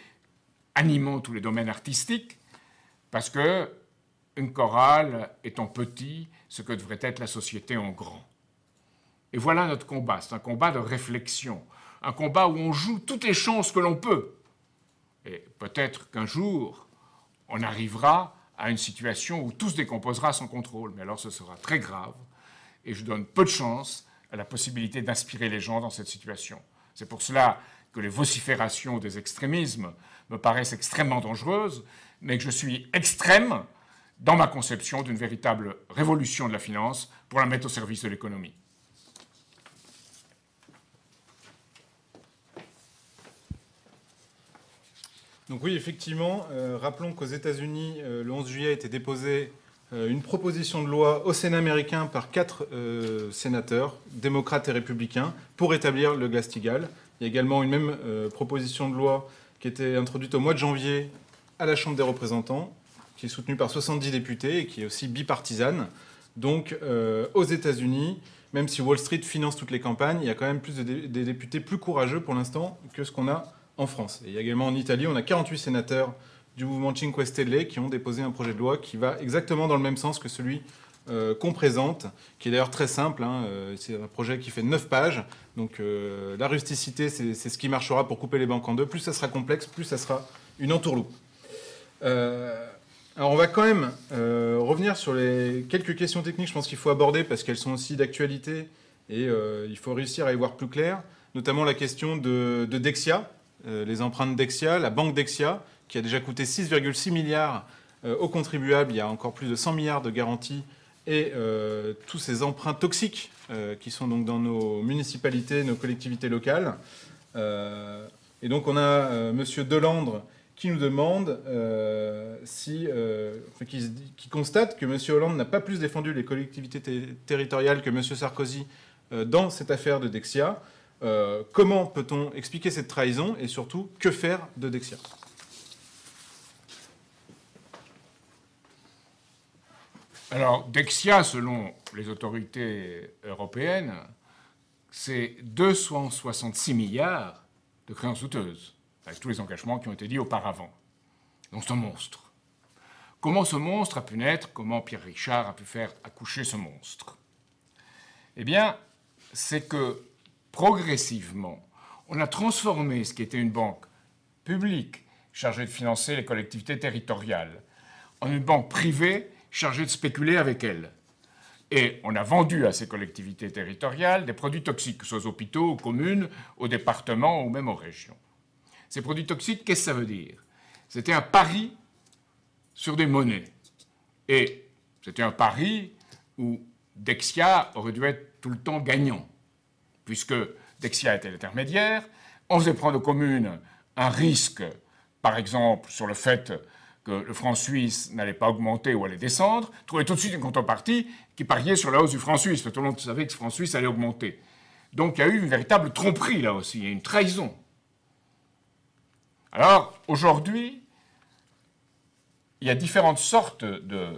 animant tous les domaines artistiques, parce que une chorale est en petit ce que devrait être la société en grand. Et voilà notre combat, c'est un combat de réflexion, un combat où on joue toutes les chances que l'on peut. Et peut-être qu'un jour, on arrivera à une situation où tout se décomposera sans contrôle, mais alors ce sera très grave, et je donne peu de chance à la possibilité d'inspirer les gens dans cette situation. C'est pour cela que les vociférations des extrémismes me paraissent extrêmement dangereuses, mais que je suis extrême dans ma conception d'une véritable révolution de la finance pour la mettre au service de l'économie. Donc oui, effectivement, rappelons qu'aux États-Unis, le 11 juillet a été déposée une proposition de loi au Sénat américain par 4 sénateurs, démocrates et républicains, pour établir le Glass-Steagall. Il y a également une même proposition de loi qui était introduite au mois de janvier à la Chambre des représentants, qui est soutenue par 70 députés et qui est aussi bipartisane. Donc aux États-Unis, même si Wall Street finance toutes les campagnes, il y a quand même plus des députés plus courageux pour l'instant que ce qu'on a en France. Et il y a également en Italie, on a 48 sénateurs du mouvement Cinque Stelle qui ont déposé un projet de loi qui va exactement dans le même sens que celui qu'on présente, qui est d'ailleurs très simple. C'est un projet qui fait 9 pages. Donc la rusticité, c'est ce qui marchera pour couper les banques en deux. Plus ça sera complexe, plus ça sera une entourloupe. Alors on va quand même revenir sur les quelques questions techniques, je pense qu'il faut aborder parce qu'elles sont aussi d'actualité et il faut réussir à y voir plus clair, notamment la question de Dexia, les empreintes Dexia, la banque Dexia, qui a déjà coûté 6,6 milliards aux contribuables, il y a encore plus de 100 milliards de garanties, et tous ces emprunts toxiques qui sont donc dans nos municipalités, nos collectivités locales. Et donc on a Monsieur Delandre qui nous demande qui constate que M. Hollande n'a pas plus défendu les collectivités territoriales que M. Sarkozy dans cette affaire de Dexia. Comment peut-on expliquer cette trahison et surtout, que faire de Dexia ? Alors, Dexia, selon les autorités européennes, c'est 266 milliards de créances douteuses, avec tous les engagements qui ont été dit auparavant. Donc c'est un monstre. Comment ce monstre a pu naître? Comment Pierre Richard a pu faire accoucher ce monstre? Eh bien, c'est que progressivement, on a transformé ce qui était une banque publique chargée de financer les collectivités territoriales en une banque privée chargée de spéculer avec elles. Et on a vendu à ces collectivités territoriales des produits toxiques, que ce soit aux hôpitaux, aux communes, aux départements ou même aux régions. Ces produits toxiques, qu'est-ce que ça veut dire? C'était un pari sur des monnaies. Et c'était un pari où Dexia aurait dû être tout le temps gagnant, puisque Dexia était l'intermédiaire. On faisait prendre aux communes un risque, par exemple, sur le fait que le franc suisse n'allait pas augmenter ou allait descendre, trouvait tout de suite une contrepartie qui pariait sur la hausse du franc suisse, parce que tout le monde savait que le franc suisse allait augmenter. Donc il y a eu une véritable tromperie là aussi, il y a une trahison. Alors, aujourd'hui, il y a différentes sortes de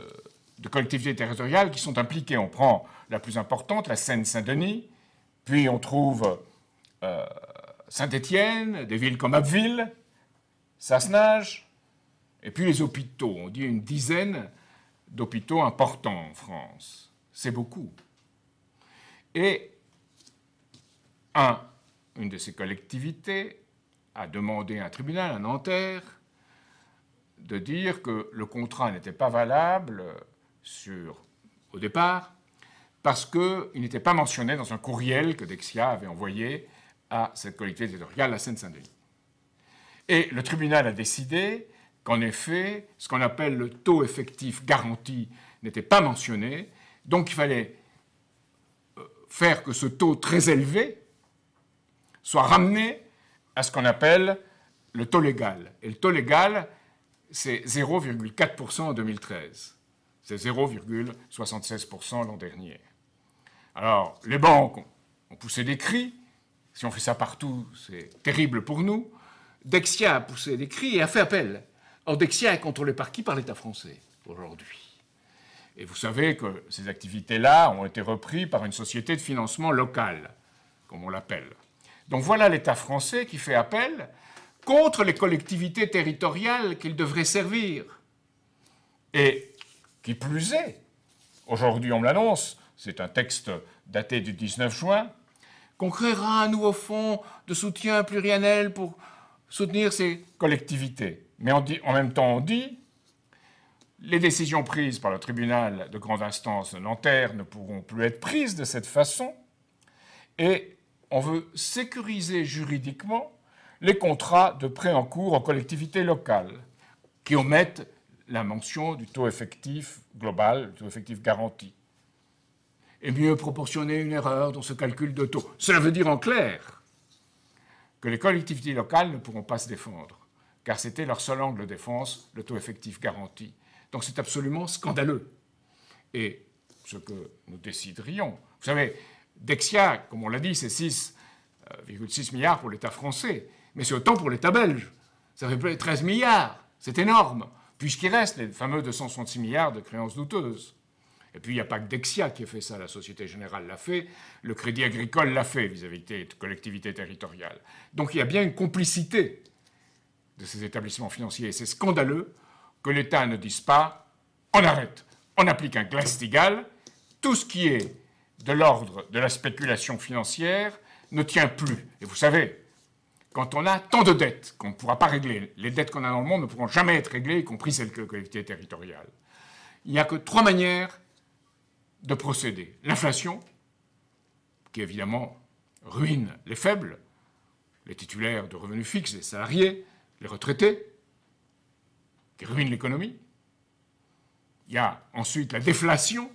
collectivités territoriales qui sont impliquées. On prend la plus importante, la Seine-Saint-Denis, puis on trouve Saint-Étienne, des villes comme Abbeville, Sassenage, et puis les hôpitaux. On dit une dizaine d'hôpitaux importants en France. C'est beaucoup. Et une de ces collectivités a demandé à un tribunal, à Nanterre, de dire que le contrat n'était pas valable au départ parce qu'il n'était pas mentionné dans un courriel que Dexia avait envoyé à cette collectivité territoriale, la Seine-Saint-Denis. Et le tribunal a décidé qu'en effet, ce qu'on appelle le taux effectif garanti n'était pas mentionné, donc il fallait faire que ce taux très élevé soit ramené à ce qu'on appelle le taux légal. Et le taux légal, c'est 0,4% en 2013. C'est 0,76% l'an dernier. Alors, les banques ont poussé des cris. Si on fait ça partout, c'est terrible pour nous. Dexia a poussé des cris et a fait appel. Or, Dexia est contrôlé par qui? Par l'État français. aujourd'hui. Et vous savez que ces activités-là ont été reprises par une société de financement locale, comme on l'appelle. Donc voilà l'État français qui fait appel contre les collectivités territoriales qu'il devrait servir. Et qui plus est, aujourd'hui on me l'annonce, c'est un texte daté du 19 juin, qu'on créera un nouveau fonds de soutien pluriannuel pour soutenir ces collectivités. Mais en même temps on dit les décisions prises par le tribunal de grande instance de Nanterre ne pourront plus être prises de cette façon et on veut sécuriser juridiquement les contrats de prêt en cours aux collectivités locales qui omettent la mention du taux effectif global, du taux effectif garanti. Et mieux proportionner une erreur dans ce calcul de taux. Cela veut dire en clair que les collectivités locales ne pourront pas se défendre, car c'était leur seul angle de défense, le taux effectif garanti. Donc c'est absolument scandaleux. Et ce que nous déciderions, vous savez, Dexia, comme on l'a dit, c'est 6,6 milliards pour l'État français, mais c'est autant pour l'État belge. Ça fait 13 milliards, c'est énorme, puisqu'il reste les fameux 266 milliards de créances douteuses. Et puis il n'y a pas que Dexia qui a fait ça, la Société Générale l'a fait, le Crédit Agricole l'a fait vis-à-vis des collectivités territoriales. Donc il y a bien une complicité de ces établissements financiers. Et c'est scandaleux que l'État ne dise pas « on arrête, on applique un Glass-Steagall, tout ce qui est de l'ordre de la spéculation financière ne tient plus ». Et vous savez, quand on a tant de dettes qu'on ne pourra pas régler, les dettes qu'on a dans le monde ne pourront jamais être réglées, y compris celles que les collectivités territoriales. Il n'y a que 3 manières de procéder. L'inflation, qui évidemment ruine les faibles, les titulaires de revenus fixes, les salariés, les retraités, qui ruine l'économie. Il y a ensuite la déflation,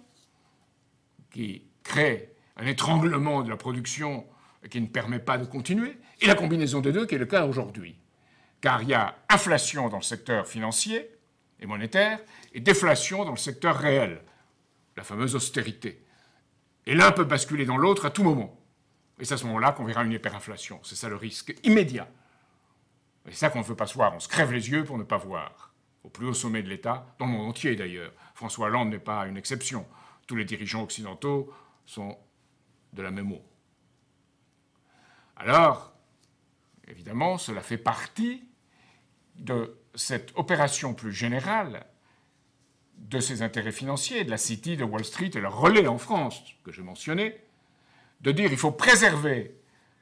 qui crée un étranglement de la production et qui ne permet pas de continuer, et la combinaison des deux qui est le cas aujourd'hui. Car il y a inflation dans le secteur financier et monétaire et déflation dans le secteur réel, la fameuse austérité. Et l'un peut basculer dans l'autre à tout moment. Et c'est à ce moment-là qu'on verra une hyperinflation. C'est ça le risque immédiat. Et c'est ça qu'on ne veut pas se voir. On se crève les yeux pour ne pas voir. Au plus haut sommet de l'État, dans le monde entier d'ailleurs. François Hollande n'est pas une exception. Tous les dirigeants occidentaux sont de la même eau. Alors, évidemment, cela fait partie de cette opération plus générale de ces intérêts financiers, de la City, de Wall Street et leur relais en France, que j'ai mentionné, de dire il faut préserver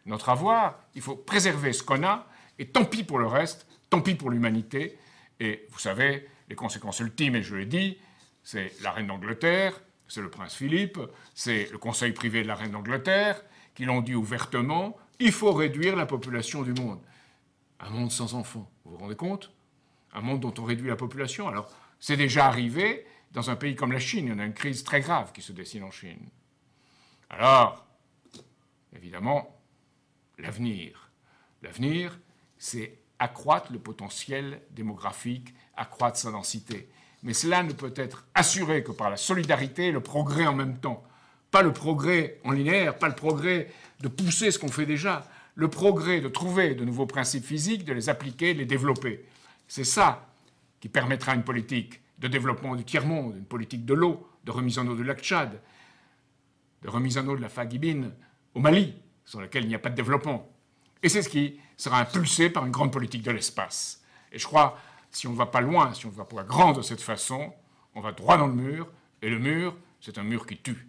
notre avoir, il faut préserver ce qu'on a, et tant pis pour le reste, tant pis pour l'humanité. Et vous savez, les conséquences ultimes, et je l'ai dit, c'est la reine d'Angleterre, c'est le prince Philippe, c'est le conseil privé de la reine d'Angleterre, qui l'ont dit ouvertement, il faut réduire la population du monde. Un monde sans enfants, vous vous rendez compte? Un monde dont on réduit la population. Alors, c'est déjà arrivé dans un pays comme la Chine. Il y en a une crise très grave qui se dessine en Chine. Alors, évidemment, l'avenir. L'avenir, c'est accroître le potentiel démographique, accroître sa densité. Mais cela ne peut être assuré que par la solidarité et le progrès en même temps. Pas le progrès en linéaire, pas le progrès de pousser ce qu'on fait déjà, le progrès de trouver de nouveaux principes physiques, de les appliquer, de les développer. C'est ça qui permettra une politique de développement du tiers-monde, une politique de l'eau, de remise en eau du lac Tchad, de remise en eau de la Faguibine au Mali, sur laquelle il n'y a pas de développement. Et c'est ce qui sera impulsé par une grande politique de l'espace. Et je crois, si on ne va pas loin, si on ne va pas grand de cette façon, on va droit dans le mur, et le mur, c'est un mur qui tue.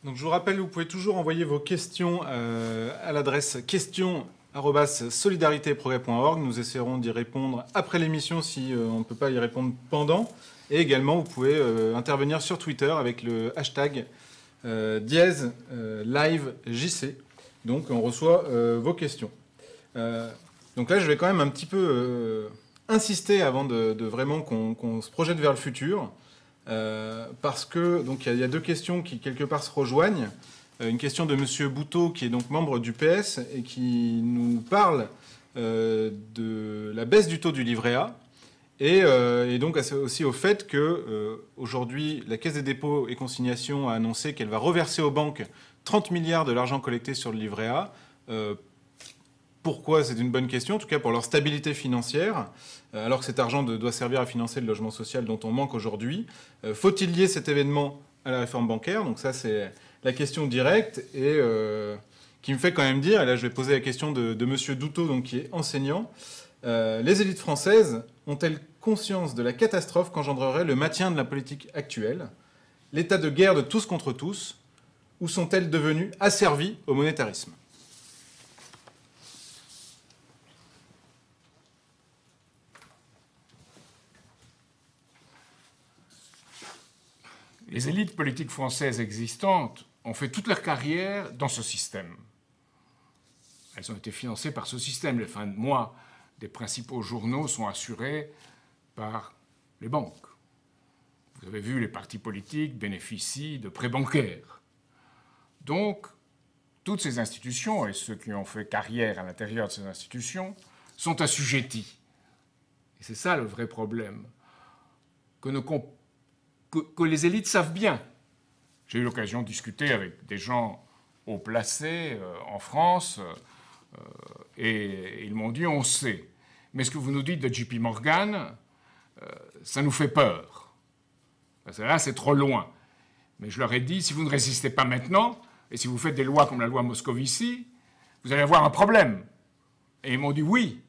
Donc je vous rappelle, vous pouvez toujours envoyer vos questions à l'adresse questions@solidaritéprogrès.org. Nous essaierons d'y répondre après l'émission si on ne peut pas y répondre pendant. Et également, vous pouvez intervenir sur Twitter avec le hashtag #livejc. Donc on reçoit vos questions. Donc là, je vais quand même un petit peu insister avant de vraiment qu'on se projette vers le futur. Parce que donc il y a deux questions qui quelque part se rejoignent. Une question de Monsieur Bouteau, qui est donc membre du PS et qui nous parle de la baisse du taux du livret A et donc aussi au fait que aujourd'hui la Caisse des dépôts et consignations a annoncé qu'elle va reverser aux banques 30 milliards de l'argent collecté sur le livret A pourquoi c'est une bonne question, en tout cas pour leur stabilité financière, alors que cet argent doit servir à financer le logement social dont on manque aujourd'hui. Faut-il lier cet événement à la réforme bancaire? Donc ça, c'est la question directe et qui me fait quand même dire, et là je vais poser la question de M. Douteau, donc, qui est enseignant, les élites françaises ont-elles conscience de la catastrophe qu'engendrerait le maintien de la politique actuelle, l'état de guerre de tous contre tous, ou sont-elles devenues asservies au monétarisme? Les élites politiques françaises existantes ont fait toute leur carrière dans ce système. Elles ont été financées par ce système. Les fins de mois des principaux journaux sont assurées par les banques. Vous avez vu, les partis politiques bénéficient de prêts bancaires. Donc, toutes ces institutions, et ceux qui ont fait carrière à l'intérieur de ces institutions, sont assujettis. Et c'est ça le vrai problème, que les élites savent bien. J'ai eu l'occasion de discuter avec des gens haut placés en France, et ils m'ont dit « on sait ». Mais ce que vous nous dites de JP Morgan, ça nous fait peur. Parce que là, c'est trop loin. Mais je leur ai dit, si vous ne résistez pas maintenant, et si vous faites des lois comme la loi Moscovici, vous allez avoir un problème. Et ils m'ont dit oui,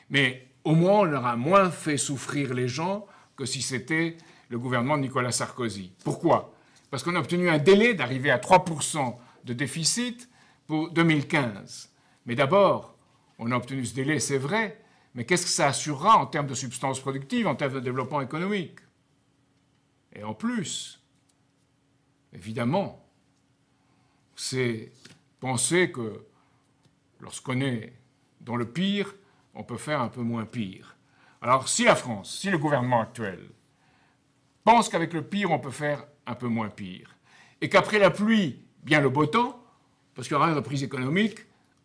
mais au moins on leur a moins fait souffrir les gens que si c'était le gouvernement de Nicolas Sarkozy. Pourquoi? Parce qu'on a obtenu un délai d'arriver à 3% de déficit pour 2015. Mais d'abord, on a obtenu ce délai, c'est vrai, mais qu'est-ce que ça assurera en termes de substance productive, en termes de développement économique? Et en plus, évidemment, c'est penser que lorsqu'on est dans le pire, on peut faire un peu moins pire. Alors si la France, si le gouvernement actuel pense qu'avec le pire, on peut faire un peu moins pire, et qu'après la pluie, bien le beau temps, parce qu'il y aura une reprise économique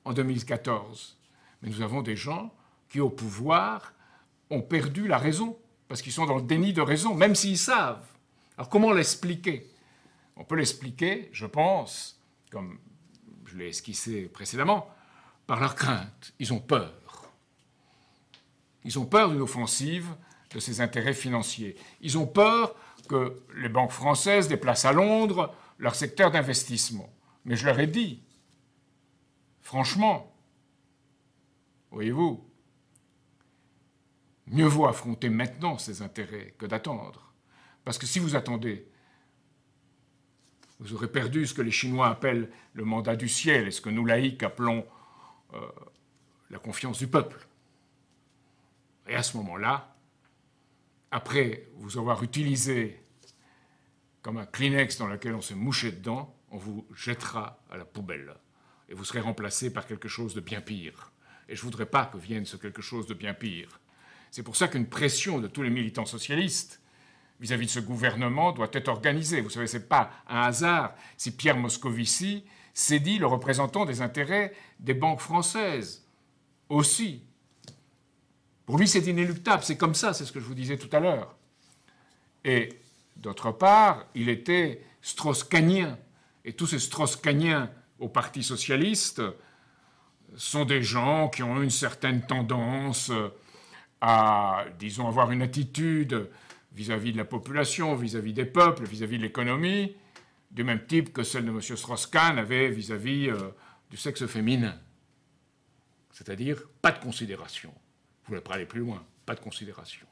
en 2014. Mais nous avons des gens qui, au pouvoir, ont perdu la raison, parce qu'ils sont dans le déni de raison, même s'ils savent. Alors comment l'expliquer? On peut l'expliquer, je pense, comme je l'ai esquissé précédemment, par leur crainte. Ils ont peur. Ils ont peur d'une offensive de ces intérêts financiers. Ils ont peur que les banques françaises déplacent à Londres leur secteur d'investissement. Mais je leur ai dit, franchement, voyez-vous, mieux vaut affronter maintenant ces intérêts que d'attendre. Parce que si vous attendez, vous aurez perdu ce que les Chinois appellent le mandat du ciel et ce que nous, laïcs, appelons la confiance du peuple. Et à ce moment-là, après vous avoir utilisé comme un Kleenex dans lequel on s'est mouché dedans, on vous jettera à la poubelle. Et vous serez remplacé par quelque chose de bien pire. Et je ne voudrais pas que vienne ce quelque chose de bien pire. C'est pour ça qu'une pression de tous les militants socialistes vis-à-vis de ce gouvernement doit être organisée. Vous savez, ce n'est pas un hasard si Pierre Moscovici s'est dit le représentant des intérêts des banques françaises aussi. Pour lui, c'est inéluctable, c'est comme ça, c'est ce que je vous disais tout à l'heure. Et d'autre part, il était strauss-kahnien. Et tous ces strauss-kahniens au Parti socialiste sont des gens qui ont une certaine tendance à, disons, avoir une attitude vis-à-vis de la population, vis-à-vis des peuples, vis-à-vis de l'économie, du même type que celle de M. Strauss-Kahn avait vis-à-vis du sexe féminin. C'est-à-dire, pas de considération. Vous voulez pas aller plus loin, pas de considération.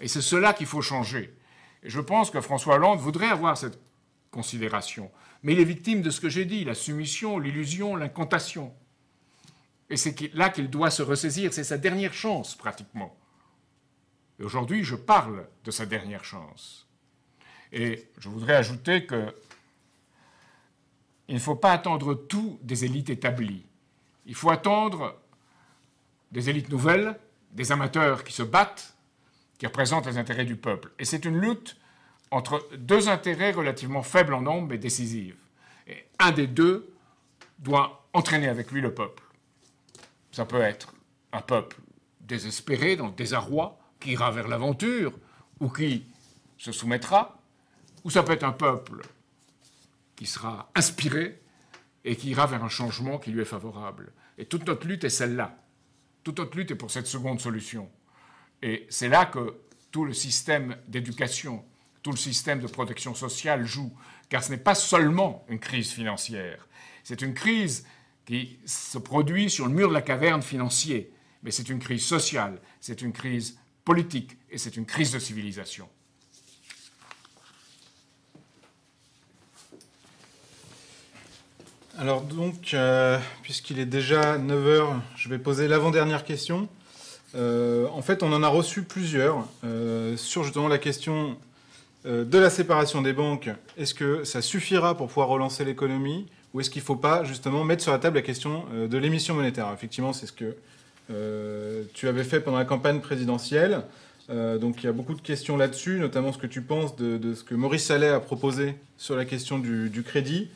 Et c'est cela qu'il faut changer. Et je pense que François Hollande voudrait avoir cette considération. Mais il est victime de ce que j'ai dit, la soumission, l'illusion, l'incantation. Et c'est là qu'il doit se ressaisir. C'est sa dernière chance, pratiquement. Et aujourd'hui, je parle de sa dernière chance. Et je voudrais ajouter qu'il ne faut pas attendre tout des élites établies. Il faut attendre des élites nouvelles, des amateurs qui se battent, qui représentent les intérêts du peuple. Et c'est une lutte entre deux intérêts relativement faibles en nombre mais décisifs. Et un des deux doit entraîner avec lui le peuple. Ça peut être un peuple désespéré, dans le désarroi, qui ira vers l'aventure, ou qui se soumettra, ou ça peut être un peuple qui sera inspiré et qui ira vers un changement qui lui est favorable. Et toute notre lutte est celle-là. Toute notre lutte est pour cette seconde solution. Et c'est là que tout le système d'éducation, tout le système de protection sociale joue. Car ce n'est pas seulement une crise financière. C'est une crise qui se produit sur le mur de la caverne financier. Mais c'est une crise sociale, c'est une crise politique et c'est une crise de civilisation. Alors donc, puisqu'il est déjà 9 heures, je vais poser l'avant-dernière question. En fait, on en a reçu plusieurs sur justement la question de la séparation des banques. Est-ce que ça suffira pour pouvoir relancer l'économie ou est-ce qu'il ne faut pas justement mettre sur la table la question de l'émission monétaire? Effectivement, c'est ce que tu avais fait pendant la campagne présidentielle. Donc il y a beaucoup de questions là-dessus, notamment ce que tu penses de ce que Maurice Allais a proposé sur la question du crédit.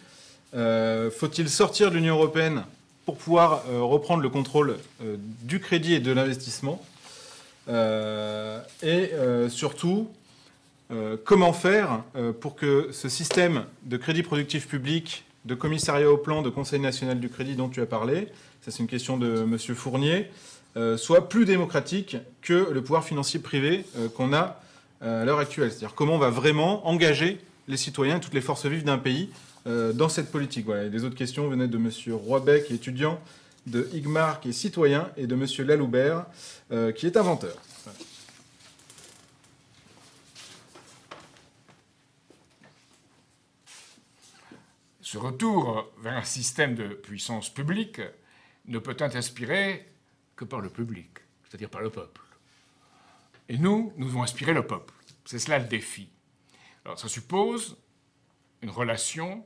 Faut-il sortir de l'Union européenne pour pouvoir reprendre le contrôle du crédit et de l'investissement surtout, comment faire pour que ce système de crédit productif public, de commissariat au plan, de Conseil national du crédit dont tu as parlé, ça c'est une question de M. Fournier, soit plus démocratique que le pouvoir financier privé qu'on a à l'heure actuelle. C'est-à-dire comment on va vraiment engager les citoyens et toutes les forces vives d'un pays dans cette politique. Voilà. Et les autres questions venaient de M. Roibec, qui est étudiant, de Igmar, qui est citoyen, et de M. Laloubert, qui est inventeur. Voilà. Ce retour vers un système de puissance publique ne peut être inspiré que par le public, c'est-à-dire par le peuple. Et nous devons inspirer le peuple. C'est cela le défi. Alors ça suppose une relation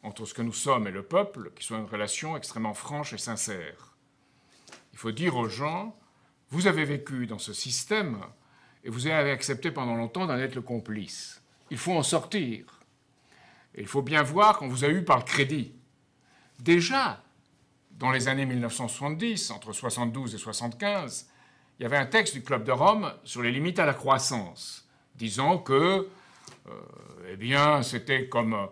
entre ce que nous sommes et le peuple, qui soit une relation extrêmement franche et sincère. Il faut dire aux gens, vous avez vécu dans ce système et vous avez accepté pendant longtemps d'en être le complice. Il faut en sortir. Et il faut bien voir qu'on vous a eu par le crédit. Déjà, dans les années 1970, entre 72 et 75, il y avait un texte du Club de Rome sur les limites à la croissance, disant que c'était comme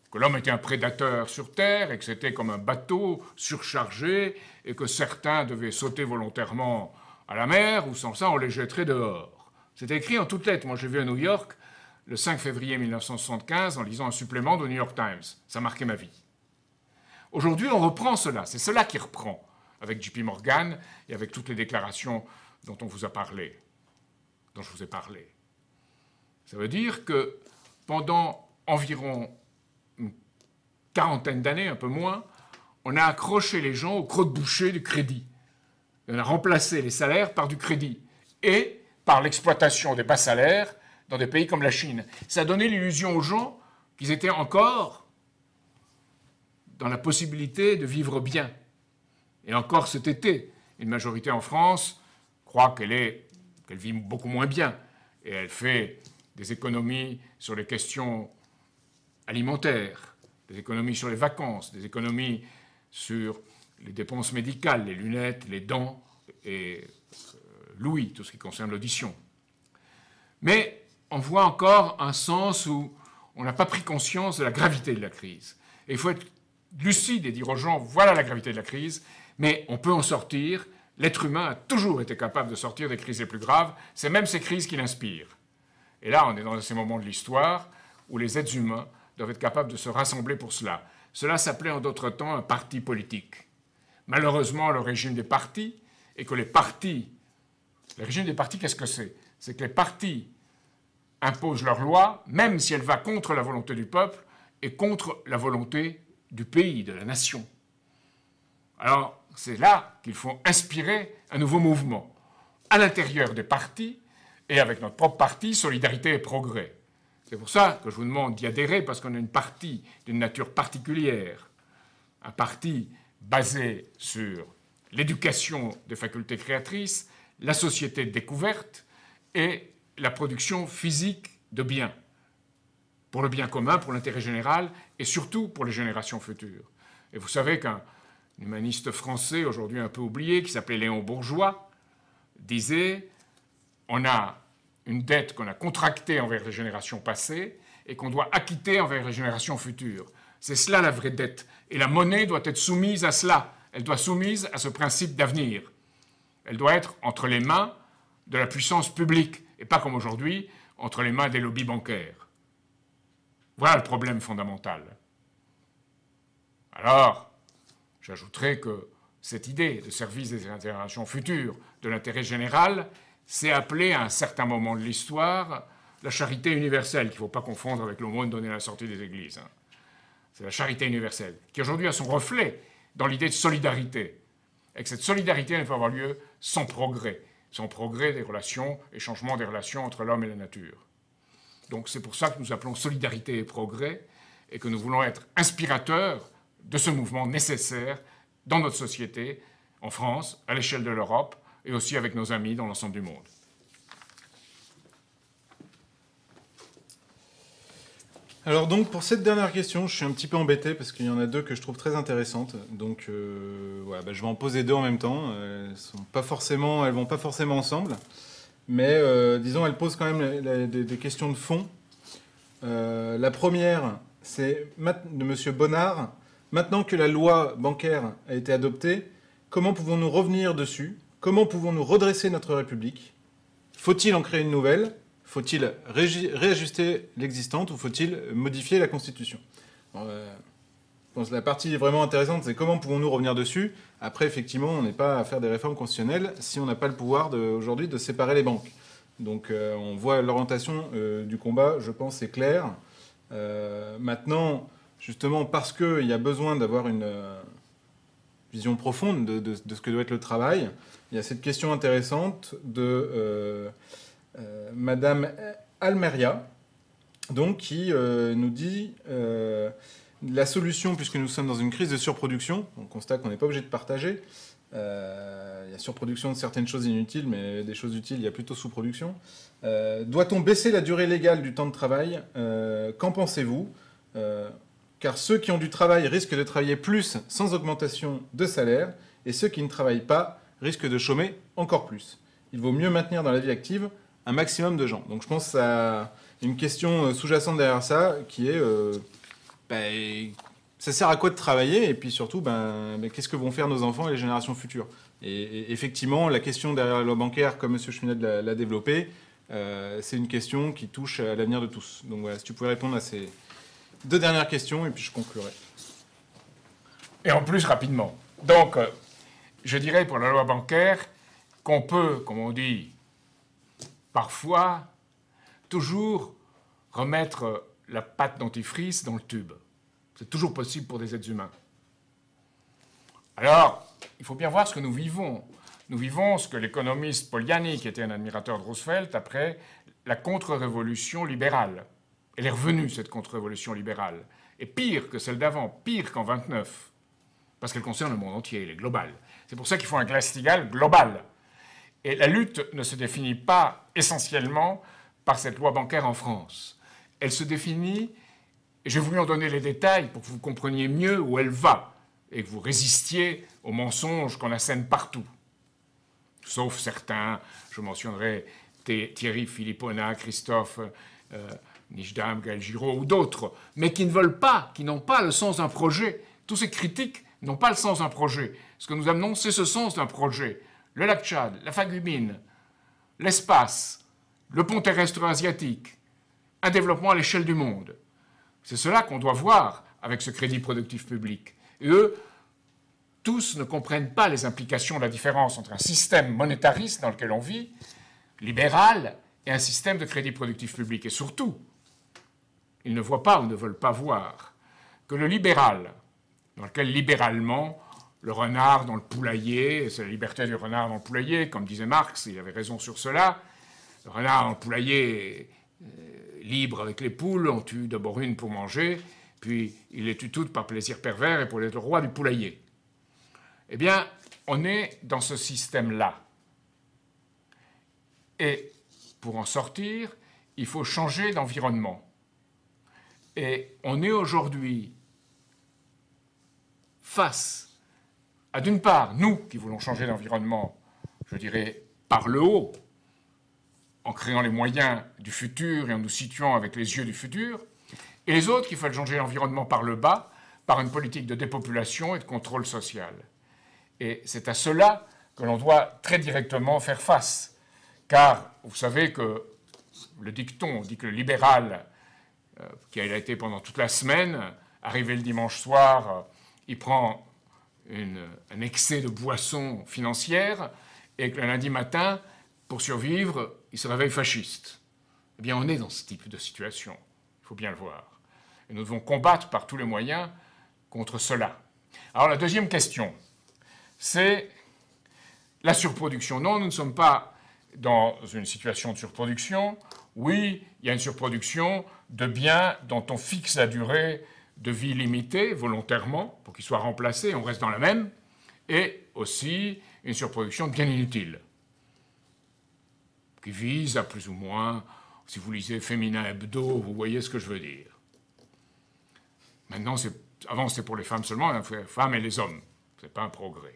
que l'homme était un prédateur sur Terre et que c'était comme un bateau surchargé et que certains devaient sauter volontairement à la mer ou sans ça on les jetterait dehors. C'était écrit en toutes lettres. Moi j'ai vu à New York le 5 février 1975 en lisant un supplément de New York Times. Ça marquait ma vie. Aujourd'hui on reprend cela. C'est cela qui reprend avec JP Morgan et avec toutes les déclarations dont on vous a parlé, dont je vous ai parlé. Ça veut dire que pendant environ une quarantaine d'années, un peu moins, on a accroché les gens au croc-de-boucher du crédit. Et on a remplacé les salaires par du crédit et par l'exploitation des bas salaires dans des pays comme la Chine. Ça a donné l'illusion aux gens qu'ils étaient encore dans la possibilité de vivre bien. Et encore cet été, une majorité en France croit qu'elle vit beaucoup moins bien. Et elle fait des économies sur les questions alimentaires, des économies sur les vacances, des économies sur les dépenses médicales, les lunettes, les dents et l'ouïe, tout ce qui concerne l'audition. Mais on voit encore un sens où on n'a pas pris conscience de la gravité de la crise. Et il faut être lucide et dire aux gens, voilà la gravité de la crise, mais on peut en sortir. L'être humain a toujours été capable de sortir des crises les plus graves. C'est même ces crises qui l'inspirent. Et là, on est dans ces moments de l'histoire où les êtres humains doivent être capables de se rassembler pour cela. Cela s'appelait en d'autres temps un parti politique. Malheureusement, le régime des partis, et que les partis... Le régime des partis, qu'est-ce que c'est? C'est que les partis imposent leur loi, même si elle va contre la volonté du peuple et contre la volonté du pays, de la nation. Alors, c'est là qu'il faut inspirer un nouveau mouvement, à l'intérieur des partis et avec notre propre parti, Solidarité et Progrès. C'est pour ça que je vous demande d'y adhérer, parce qu'on a une partie d'une nature particulière, un parti basé sur l'éducation des facultés créatrices, la société de découverte et la production physique de biens, pour le bien commun, pour l'intérêt général et surtout pour les générations futures. Et vous savez qu'un humaniste français, aujourd'hui un peu oublié, qui s'appelait Léon Bourgeois, disait « On a une dette qu'on a contractée envers les générations passées et qu'on doit acquitter envers les générations futures. C'est cela la vraie dette. Et la monnaie doit être soumise à cela. Elle doit être soumise à ce principe d'avenir. Elle doit être entre les mains de la puissance publique, et pas comme aujourd'hui, entre les mains des lobbies bancaires. Voilà le problème fondamental. Alors, j'ajouterai que cette idée de service des générations futures, de l'intérêt général, s'est appelée à un certain moment de l'histoire la charité universelle, qu'il ne faut pas confondre avec l'aumône donnée à la sortie des églises. C'est la charité universelle, qui aujourd'hui a son reflet dans l'idée de solidarité. Et que cette solidarité ne peut avoir lieu sans progrès des relations et changement des relations entre l'homme et la nature. Donc c'est pour ça que nous appelons solidarité et progrès, et que nous voulons être inspirateurs de ce mouvement nécessaire dans notre société, en France, à l'échelle de l'Europe, et aussi avec nos amis dans l'ensemble du monde. Alors donc pour cette dernière question, je suis un petit peu embêté parce qu'il y en a deux que je trouve très intéressantes. Donc voilà, je vais en poser deux en même temps. Elles vont pas forcément ensemble, mais disons elles posent quand même des questions de fond. La première, c'est de M. Bonnard. Maintenant que la loi bancaire a été adoptée, comment pouvons-nous revenir dessus? Comment pouvons-nous redresser notre République? Faut-il en créer une nouvelle? Faut-il réajuster l'existante ou faut-il modifier la Constitution? Alors, je pense que la partie vraiment intéressante, c'est comment pouvons-nous revenir dessus? Après, effectivement, on n'est pas à faire des réformes constitutionnelles si on n'a pas le pouvoir aujourd'hui de séparer les banques. Donc on voit l'orientation du combat, je pense, c'est clair. Maintenant, justement, parce qu'il y a besoin d'avoir une vision profonde de ce que doit être le travail, il y a cette question intéressante de... Madame Almeria, donc, qui nous dit la solution, puisque nous sommes dans une crise de surproduction, on constate qu'on n'est pas obligé de partager, il y a surproduction de certaines choses inutiles, mais des choses utiles, il y a plutôt sous-production. Doit-on baisser la durée légale du temps de travail? Qu'en pensez-vous? Car ceux qui ont du travail risquent de travailler plus sans augmentation de salaire, et ceux qui ne travaillent pas risquent de chômer encore plus. Il vaut mieux maintenir dans la vie active un maximum de gens. Donc je pense à une question sous-jacente derrière ça, qui est ça sert à quoi de travailler? Et puis surtout, qu'est-ce que vont faire nos enfants et les générations futures? Et effectivement, la question derrière la loi bancaire, comme M. Cheminade l'a développée, c'est une question qui touche à l'avenir de tous. Donc voilà, si tu pouvais répondre à ces deux dernières questions, et puis je conclurai. Et en plus, rapidement. Donc, je dirais pour la loi bancaire qu'on peut, comme on dit, parfois, toujours remettre la pâte dentifrice dans le tube. C'est toujours possible pour des êtres humains. Alors, il faut bien voir ce que nous vivons. Nous vivons ce que l'économiste Poliani, qui était un admirateur de Roosevelt, après la contre-révolution libérale. Elle est revenue, cette contre-révolution libérale. Et pire que celle d'avant, pire qu'en 29. Parce qu'elle concerne le monde entier, elle est globale. C'est pour ça qu'il faut un Glass-Steagall global. Et la lutte ne se définit pas essentiellement par cette loi bancaire en France. Elle se définit, et je vais vous en donner les détails pour que vous compreniez mieux où elle va et que vous résistiez aux mensonges qu'on assène partout. Sauf certains, je mentionnerai Thierry Philippona, Christophe Nijdam, Gaël Giraud ou d'autres, mais qui ne veulent pas, qui n'ont pas le sens d'un projet. Tous ces critiques n'ont pas le sens d'un projet. Ce que nous amenons, c'est ce sens d'un projet. Le lac Tchad, la Fagumine, l'espace, le pont terrestre asiatique, un développement à l'échelle du monde. C'est cela qu'on doit voir avec ce crédit productif public. Et eux, tous ne comprennent pas les implications de la différence entre un système monétariste dans lequel on vit, libéral, et un système de crédit productif public. Et surtout, ils ne voient pas ou ne veulent pas voir que le libéral, dans lequel libéralement, le renard dans le poulailler, c'est la liberté du renard dans le poulailler, comme disait Marx, il avait raison sur cela. Le renard dans le poulailler libre avec les poules, on tue d'abord une pour manger, puis il les tue toutes par plaisir pervers et pour être le roi du poulailler. Eh bien, on est dans ce système-là. Et pour en sortir, il faut changer d'environnement. Et on est aujourd'hui face à, d'une part, nous qui voulons changer d'environnement, je dirais, par le haut, en créant les moyens du futur et en nous situant avec les yeux du futur, et les autres qui veulent changer l'environnement par le bas, par une politique de dépopulation et de contrôle social. Et c'est à cela que l'on doit très directement faire face. Car vous savez que le dicton dit que le libéral, qui a été pendant toute la semaine, arrivé le dimanche soir, il prend un excès de boisson financière, et que le lundi matin, pour survivre, il se réveille fasciste. Eh bien, on est dans ce type de situation, il faut bien le voir. Et nous devons combattre par tous les moyens contre cela. Alors la deuxième question, c'est la surproduction. Non, nous ne sommes pas dans une situation de surproduction. Oui, il y a une surproduction de biens dont on fixe la durée de vie limitée, volontairement, pour qu'ils soient remplacés, on reste dans la même, et aussi une surproduction de biens inutiles, qui vise à plus ou moins, si vous lisez Féminin Hebdo, vous voyez ce que je veux dire. Maintenant, avant c'était pour les femmes seulement, il y a les femmes et les hommes. Ce n'est pas un progrès.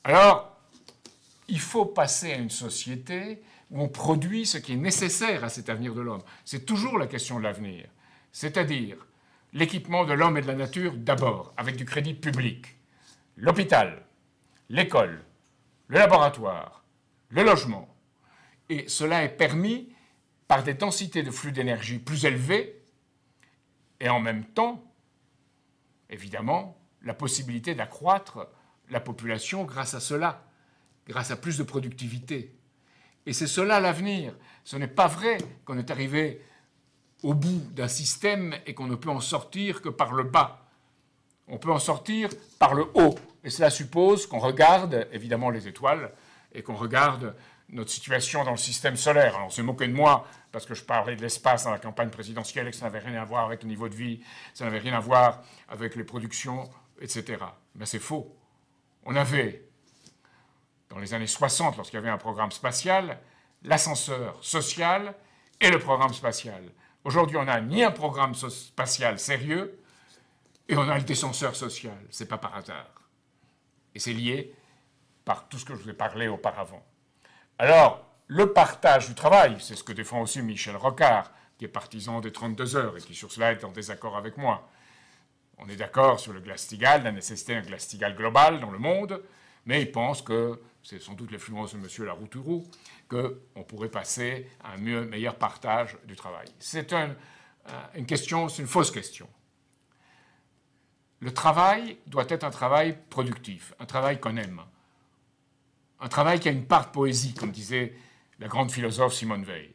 Alors, il faut passer à une société où on produit ce qui est nécessaire à cet avenir de l'homme. C'est toujours la question de l'avenir. C'est-à-dire l'équipement de l'homme et de la nature d'abord, avec du crédit public. L'hôpital, l'école, le laboratoire, le logement. Et cela est permis par des densités de flux d'énergie plus élevées et en même temps, évidemment, la possibilité d'accroître la population grâce à cela, grâce à plus de productivité. Et c'est cela l'avenir. Ce n'est pas vrai qu'on est arrivé au bout d'un système et qu'on ne peut en sortir que par le bas. On peut en sortir par le haut. Et cela suppose qu'on regarde, évidemment, les étoiles et qu'on regarde notre situation dans le système solaire. Alors, on s'est moqué de moi parce que je parlais de l'espace dans la campagne présidentielle et que ça n'avait rien à voir avec le niveau de vie, ça n'avait rien à voir avec les productions, etc. Mais c'est faux. On avait, dans les années 60, lorsqu'il y avait un programme spatial, l'ascenseur social et le programme spatial. Aujourd'hui, on n'a ni un programme spatial sérieux et on a le descenseur social. Ce n'est pas par hasard. Et c'est lié par tout ce que je vous ai parlé auparavant. Alors, le partage du travail, c'est ce que défend aussi Michel Rocard, qui est partisan des 32 heures et qui sur cela est en désaccord avec moi. On est d'accord sur le Glass-Steagall, la nécessité d'un Glass-Steagall global dans le monde, mais il pense que, c'est sans doute l'influence de M. Larouturou, qu'on pourrait passer à un meilleur partage du travail. C'est une question, c'est une fausse question. Le travail doit être un travail productif, un travail qu'on aime, un travail qui a une part de poésie, comme disait la grande philosophe Simone Veil.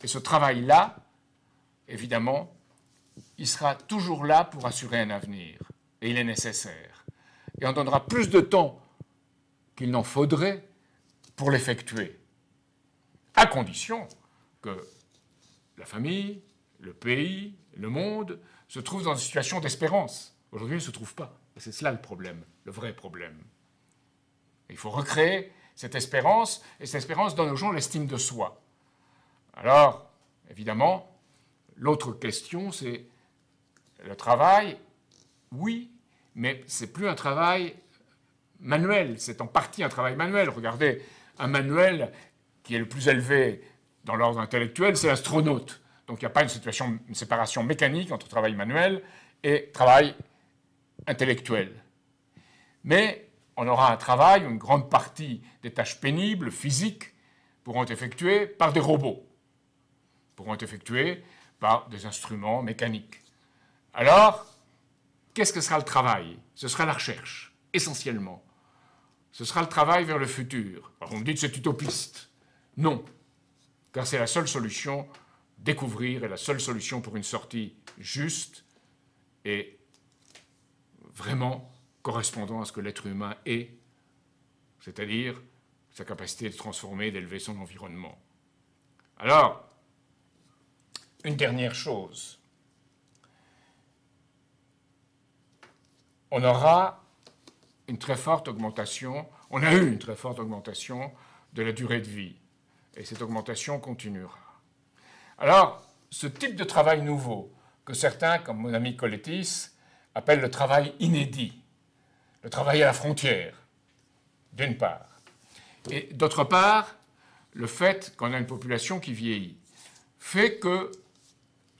Et ce travail-là, évidemment, il sera toujours là pour assurer un avenir, et il est nécessaire. Et on donnera plus de temps qu'il n'en faudrait pour l'effectuer, à condition que la famille, le pays, le monde se trouvent dans une situation d'espérance. Aujourd'hui, ils ne se trouvent pas. Et c'est cela le problème, le vrai problème. Il faut recréer cette espérance, et cette espérance donne aux gens l'estime de soi. Alors, évidemment, l'autre question, c'est le travail, oui, mais ce n'est plus un travail manuel, c'est en partie un travail manuel. Regardez, un manuel qui est le plus élevé dans l'ordre intellectuel, c'est l'astronaute. Donc il n'y a pas une séparation mécanique entre travail manuel et travail intellectuel. Mais on aura un travail où une grande partie des tâches pénibles, physiques, pourront être effectuées par des robots, pourront être effectuées par des instruments mécaniques. Alors, qu'est-ce que sera le travail? Ce sera la recherche, essentiellement. Ce sera le travail vers le futur. Alors, on me dit que c'est utopiste. Non, car c'est la seule solution, découvrir, et la seule solution pour une sortie juste et vraiment correspondant à ce que l'être humain est, c'est-à-dire sa capacité de transformer, d'élever son environnement. Alors, une dernière chose. On aura une très forte augmentation, on a eu une très forte augmentation de la durée de vie. Et cette augmentation continuera. Alors, ce type de travail nouveau, que certains, comme mon ami Kolettis, appellent le travail inédit, le travail à la frontière, d'une part. Et d'autre part, le fait qu'on a une population qui vieillit, fait que,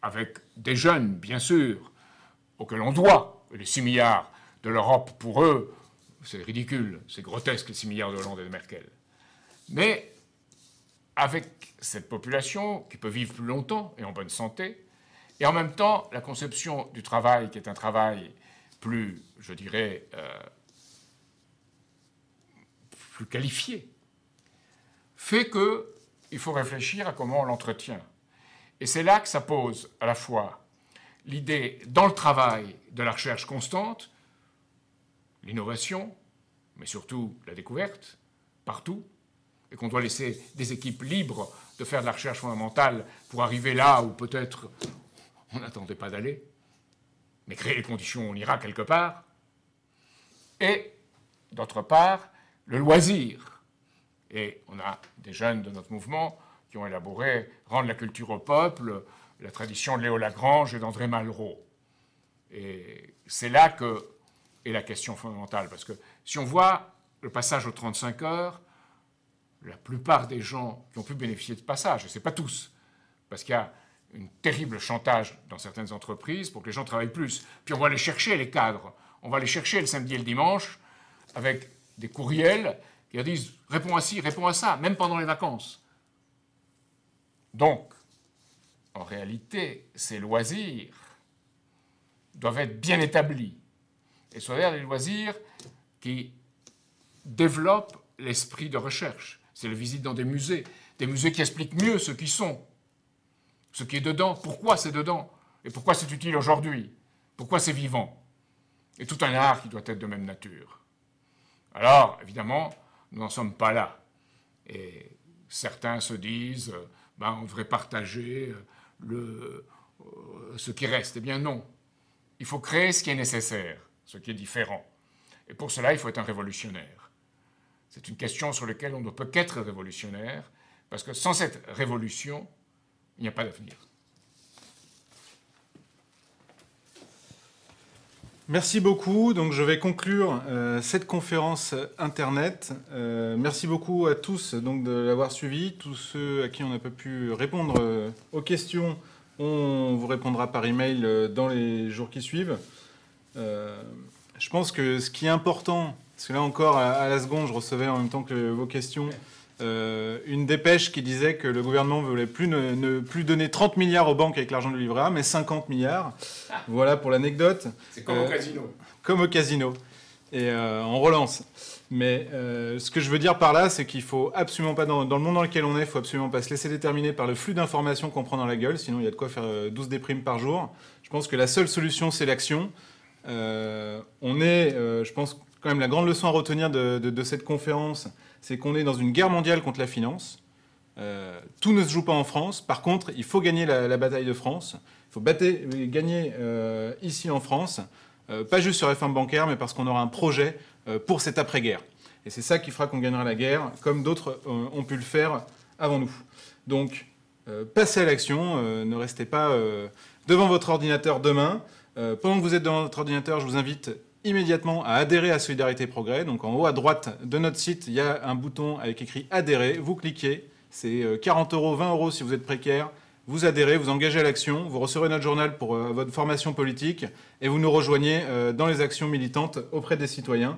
avec des jeunes, bien sûr, auxquels on doit, les 6 milliards de l'Europe, pour eux, c'est ridicule, c'est grotesque les 6 milliards de Hollande et de Merkel. Mais avec cette population qui peut vivre plus longtemps et en bonne santé, et en même temps la conception du travail qui est un travail plus, je dirais, plus qualifié, fait qu'il faut réfléchir à comment on l'entretient. Et c'est là que ça pose à la fois l'idée, dans le travail, de la recherche constante, l'innovation, mais surtout la découverte, partout, et qu'on doit laisser des équipes libres de faire de la recherche fondamentale pour arriver là où peut-être on n'attendait pas d'aller, mais créer les conditions où on ira quelque part. Et, d'autre part, le loisir. Et on a des jeunes de notre mouvement qui ont élaboré « Rendre la culture au peuple », la tradition de Léo Lagrange et d'André Malraux. Et c'est là que est la question fondamentale, parce que si on voit le passage aux 35 heures, la plupart des gens qui ont pu bénéficier de passage, et ce n'est pas tous, parce qu'il y a un terrible chantage dans certaines entreprises pour que les gens travaillent plus. Puis on va aller chercher les cadres, on va aller chercher le samedi et le dimanche avec des courriels qui leur disent « réponds à ci, réponds à ça », même pendant les vacances. Donc, en réalité, ces loisirs doivent être bien établis. Et ce sont des loisirs qui développent l'esprit de recherche. C'est la visite dans des musées qui expliquent mieux ce qui sont, ce qui est dedans, pourquoi c'est dedans, et pourquoi c'est utile aujourd'hui, pourquoi c'est vivant. Et tout un art qui doit être de même nature. Alors, évidemment, nous n'en sommes pas là. Et certains se disent, on devrait partager ce qui reste. Eh bien non, il faut créer ce qui est nécessaire, ce qui est différent. Et pour cela, il faut être un révolutionnaire. C'est une question sur laquelle on ne peut qu'être révolutionnaire, parce que sans cette révolution, il n'y a pas d'avenir. Merci beaucoup. Donc, je vais conclure cette conférence Internet. Merci beaucoup à tous donc, de l'avoir suivi. Tous ceux à qui on n'a pas pu répondre aux questions, on vous répondra par email dans les jours qui suivent. Je pense que ce qui est important, parce que là encore, à la seconde, je recevais en même temps que vos questions, une dépêche qui disait que le gouvernement ne voulait ne plus donner 30 milliards aux banques avec l'argent du livret A, mais 50 milliards. Voilà pour l'anecdote. C'est comme au casino. Comme au casino. Et on relance. Mais ce que je veux dire par là, c'est qu'il ne faut absolument pas, dans le monde dans lequel on est, il ne faut absolument pas se laisser déterminer par le flux d'informations qu'on prend dans la gueule, sinon il y a de quoi faire 12 déprimes par jour. Je pense que la seule solution, c'est l'action. Je pense, quand même, la grande leçon à retenir de cette conférence, c'est qu'on est dans une guerre mondiale contre la finance. Tout ne se joue pas en France. Par contre, il faut gagner la bataille de France. Il faut gagner ici en France, pas juste sur la réforme bancaire, mais parce qu'on aura un projet pour cette après-guerre. Et c'est ça qui fera qu'on gagnera la guerre, comme d'autres ont pu le faire avant nous. Donc, passez à l'action, ne restez pas devant votre ordinateur demain. Pendant que vous êtes devant votre ordinateur, je vous invite immédiatement à adhérer à Solidarité Progrès. Donc en haut à droite de notre site, il y a un bouton avec écrit adhérer. Vous cliquez, c'est 40 €, 20 € si vous êtes précaire. Vous adhérez, vous engagez à l'action, vous recevrez notre journal pour votre formation politique et vous nous rejoignez dans les actions militantes auprès des citoyens.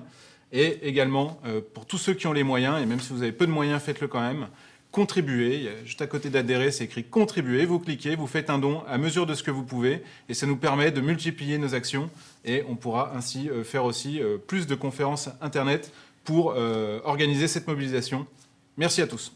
Et également, pour tous ceux qui ont les moyens, et même si vous avez peu de moyens, faites-le quand même, contribuez. Juste à côté d'adhérer, c'est écrit contribuer. Vous cliquez, vous faites un don à mesure de ce que vous pouvez et ça nous permet de multiplier nos actions et on pourra ainsi faire aussi plus de conférences Internet pour organiser cette mobilisation. Merci à tous.